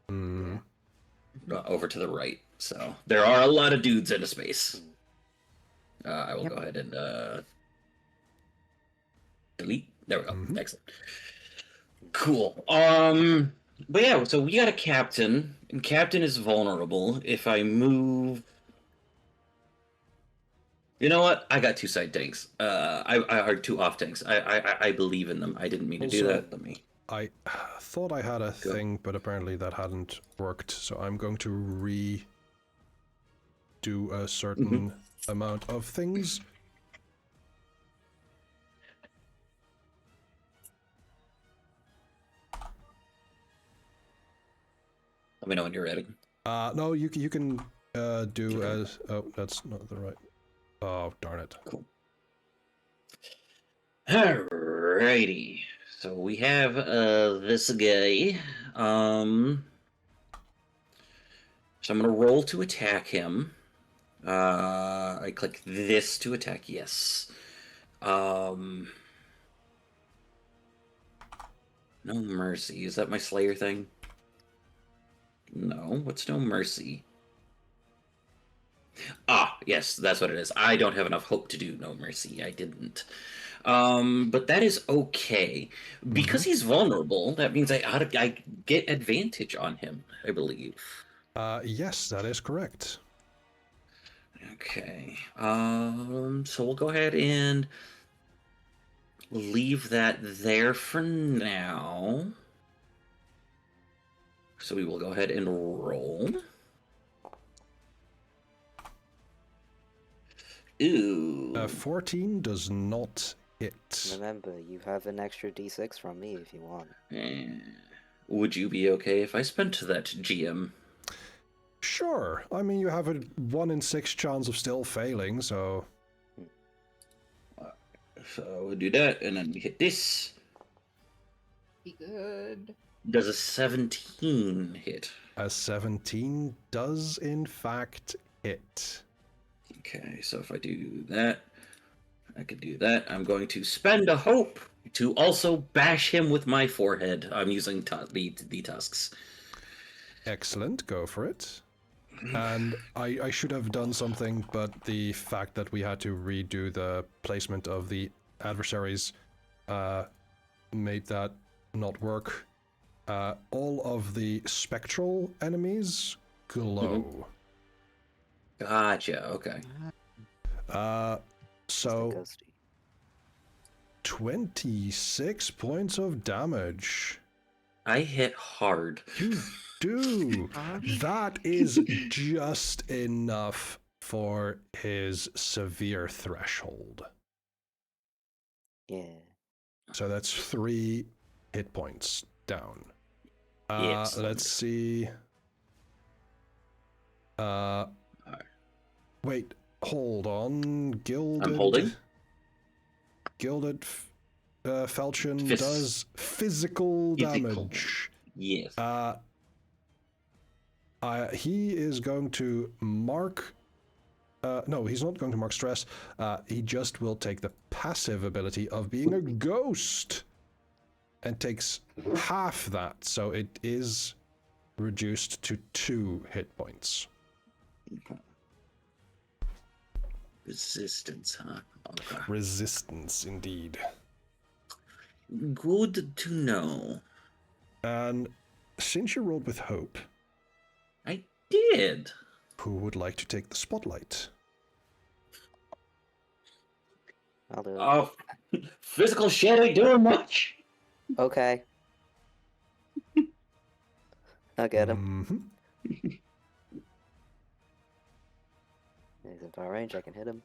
over to the right. So there are a lot of dudes in a space. I will go ahead and delete. There we go. Excellent. Cool. But yeah, so we got a captain, and captain is vulnerable. If I move, you know what? I got 2 side tanks. I heard 2 off tanks. I believe in them. I didn't mean to do Also, that. Let me. I thought I had a thing, but apparently that hadn't worked. So I'm going to redo a certain amount of things. Let me know when you're ready. No, you can do as. Oh, that's not the right. Oh, darn it. Cool. Alrighty. So we have this guy. So I'm gonna roll to attack him. I click this to attack. Yes. No mercy. Is that my Slayer thing? No. What's no mercy? Ah, yes, that's what it is. I don't have enough hope to do no mercy. I didn't. But that is okay. Because he's vulnerable, that means I get advantage on him, I believe. Yes, that is correct. Okay. So we'll go ahead and leave that there for now. So we will go ahead and roll. Ooh. 14 does not hit. Remember, you have an extra d6 from me if you want. Would you be okay if I spent that, GM? Sure. I mean, you have a 1 in 6 chance of still failing, so... So we'll do that, and then we hit this. Be good. Does a 17 hit? A 17 does, in fact, hit. Okay, so if I do that, I could do that. I'm going to spend a hope to also bash him with my forehead. I'm using the tusks. Excellent, go for it. And I should have done something, but the fact that we had to redo the placement of the adversaries made that not work. All of the spectral enemies glow. Gotcha, okay. So 26 points of damage. I hit hard. You do. That is just enough for his severe threshold. Yeah. So that's 3 hit points down. Yes. Let's see. Wait, hold on. Gilded. I'm holding. Gilded Falchion does physical damage. Yes. He is going to mark. No, he's not going to mark stress. He just will take the passive ability of being a ghost and takes half that, so it is reduced to 2 hit points. Resistance, huh? Okay. Resistance, indeed. Good to know. And since you rolled with hope... I did. Who would like to take the spotlight? I'll do it. Oh, physical shit ain't doing much. Okay. I'll get him. Mm-hmm. He's in far range, I can hit him.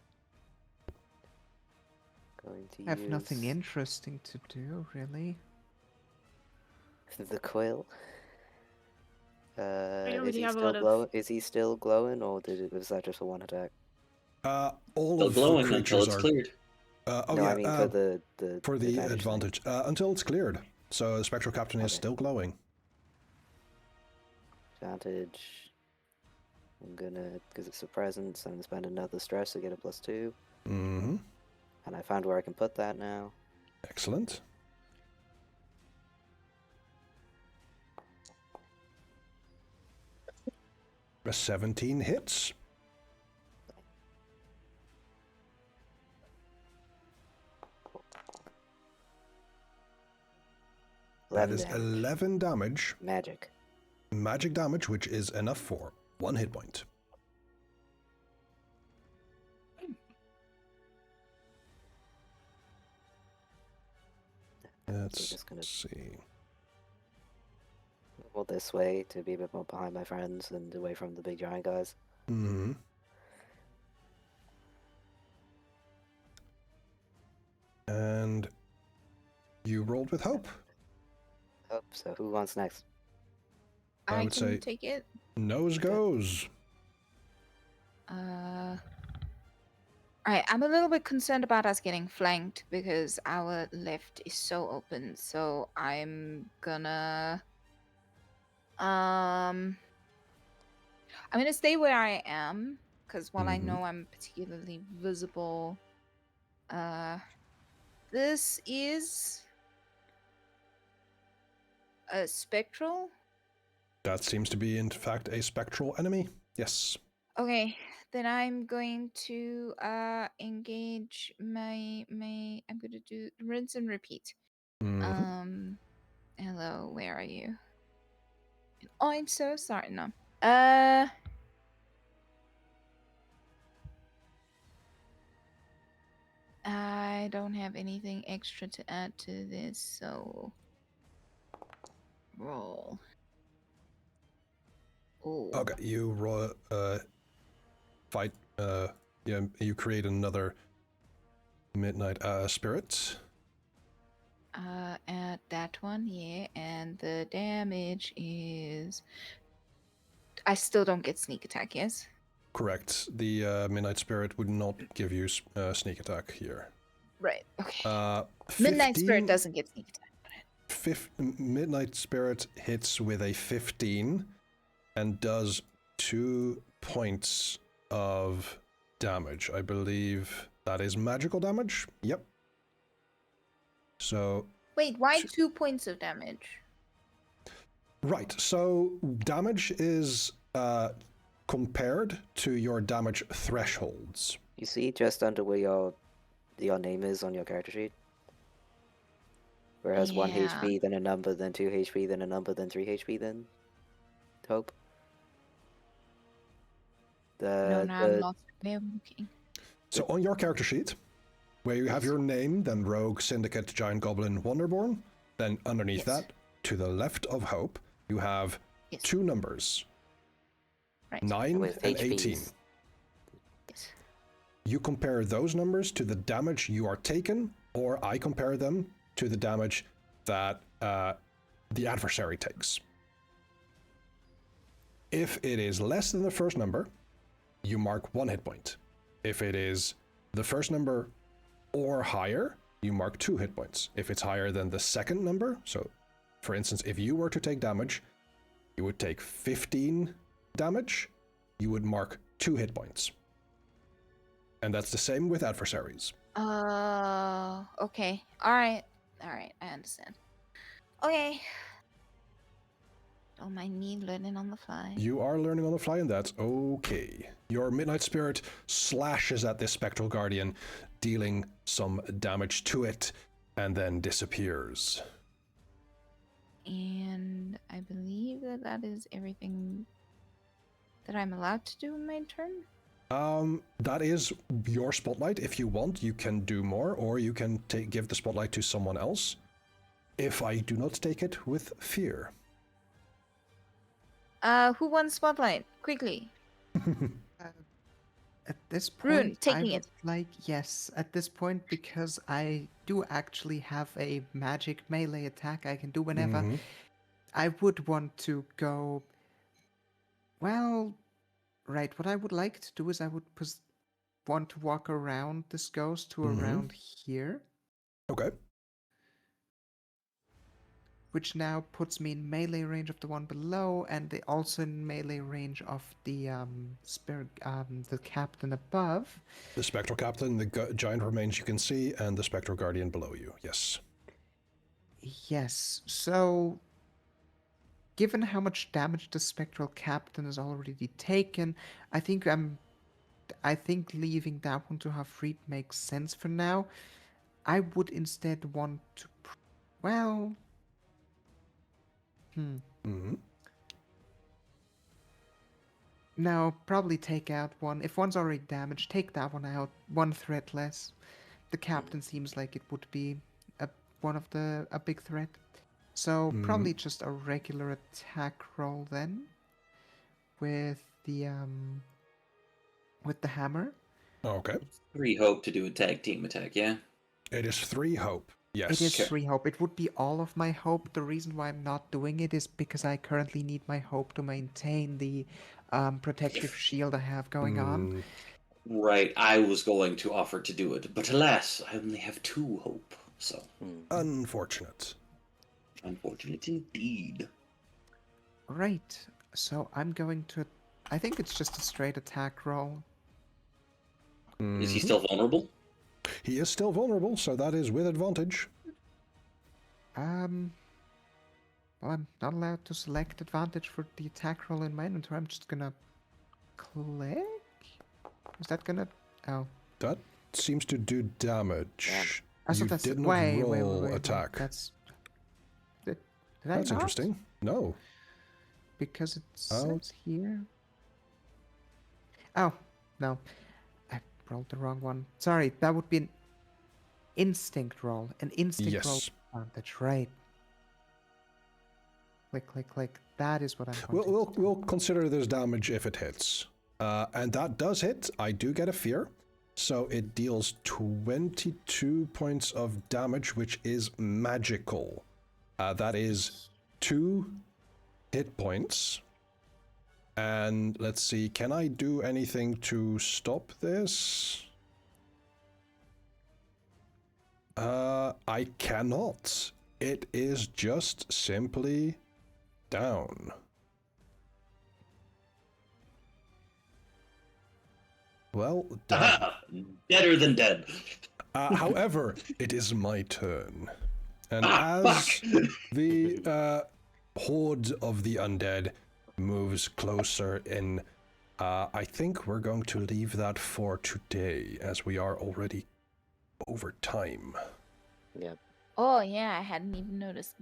Going to I have use nothing interesting to do, really. the coil. already have a lot of- Is he still glowing, or was that just for one attack? All Still of glowing the until creatures it's are... cleared. No, I mean for the advantage. Until it's cleared. So the Spectral Captain is still glowing. Advantage. I'm gonna, because it's a presence, I'm gonna spend another stress to get a +2. Mm-hmm. And I found where I can put that now. Excellent. A 17 hits. That is 11 damage. Magic. Magic damage, which is enough for 1 hit point. Let's see. Well, this way to be a bit more behind my friends and away from the big giant guys. Mm-hmm. And you rolled with hope. Hope. So who wants next? I would say take it. Nose goes. Alright, I'm a little bit concerned about us getting flanked because our left is so open. So I'm gonna stay where I am because while I know I'm particularly visible, this is a spectral. That seems to be, in fact, a spectral enemy. Yes. Okay, then I'm going to engage my I'm gonna do rinse and repeat. Hello, where are you? Oh, I'm so sorry. No. I don't have anything extra to add to this, so roll. Oh. Okay, you roll, fight, yeah, you create another midnight spirit. At that one, yeah, and the damage is. I still don't get sneak attack, yes? Correct. The midnight spirit would not give you sneak attack here. Right. Okay. 15, Midnight Spirit doesn't get sneak attack. Midnight Spirit hits with a 15 and does 2 points of damage. I believe that is magical damage. Yep. So. Wait, why 2 points of damage? Right. So damage is compared to your damage thresholds. You see, just under where your name is on your character sheet. Where it has 1 HP, then a number, then 2 HP, then a number, then 3 HP, then hope. No, I'm lost. Where am I looking? So on your character sheet, where you have your name, then Rogue, Syndicate, Giant Goblin, Wonderborn, then underneath that, to the left of Hope, you have 2 numbers. Right. 9 and 18. Yes. You compare those numbers to the damage you are taken, or I compare them to the damage that the adversary takes. If it is less than the first number, you mark 1 hit point. If it is the first number or higher, you mark 2 hit points. If it's higher than the second number, so for instance, if you were to take damage, you would take 15 damage, you would mark 2 hit points. And that's the same with adversaries. Okay. Alright, I understand. Okay. Don't mind me learning on the fly. You are learning on the fly, and that's okay. Your Midnight Spirit slashes at this Spectral Guardian, dealing some damage to it, and then disappears. And I believe that is everything that I'm allowed to do in my turn. That is your spotlight. If you want, you can do more, or you can give the spotlight to someone else. If I do not take it with fear. Who wants spotlight? Quickly. At this Rune, point, taking I would like, yes, at this point, because I do actually have a magic melee attack I can do whenever, I would want to go, well, right, what I would like to do is I would want to walk around this ghost to around here. Okay. Which now puts me in melee range of the one below, and also in melee range of the spirit, the captain above. The Spectral Captain, the giant remains you can see, and the Spectral Guardian below you. Yes. Yes. So, given how much damage the Spectral Captain has already taken, I think leaving that one to Hafreet makes sense for now. I would instead want to, well. No, probably take out one. If one's already damaged, take that one out. One threat less. The captain seems like it would be a big threat. So probably just a regular attack roll then, with the hammer. Okay. 3 hope to do a tag team attack. Yeah. It is 3 hope. Yes. It is 3 hope. It would be all of my hope. The reason why I'm not doing it is because I currently need my hope to maintain the protective shield I have going on. Right, I was going to offer to do it, but alas, I only have 2 hope, so... Unfortunate. Unfortunate indeed. Right, so I'm going to... I think it's just a straight attack roll. Is he still vulnerable? He is still vulnerable, so that is with advantage. Well, I'm not allowed to select advantage for the attack roll in my inventory. I'm just gonna click. Is that gonna? Oh. That seems to do damage. So You that's did not roll attack. Did That's I not? interesting. No. Because it says here. Oh, no. I rolled the wrong one. Sorry, that would be an instinct roll. An instinct roll advantage, right. Click, click, click. That is what I'm We'll consider this damage if it hits. And that does hit. I do get a fear. So it deals 22 points of damage, which is magical. That is 2 hit points. And let's see, can I do anything to stop this? I cannot. It is just simply down. Well, better than dead. However, it is my turn. And as the horde of the undead moves closer in, I think we're going to leave that for today, as we are already over time. Yep. Oh yeah, I hadn't even noticed.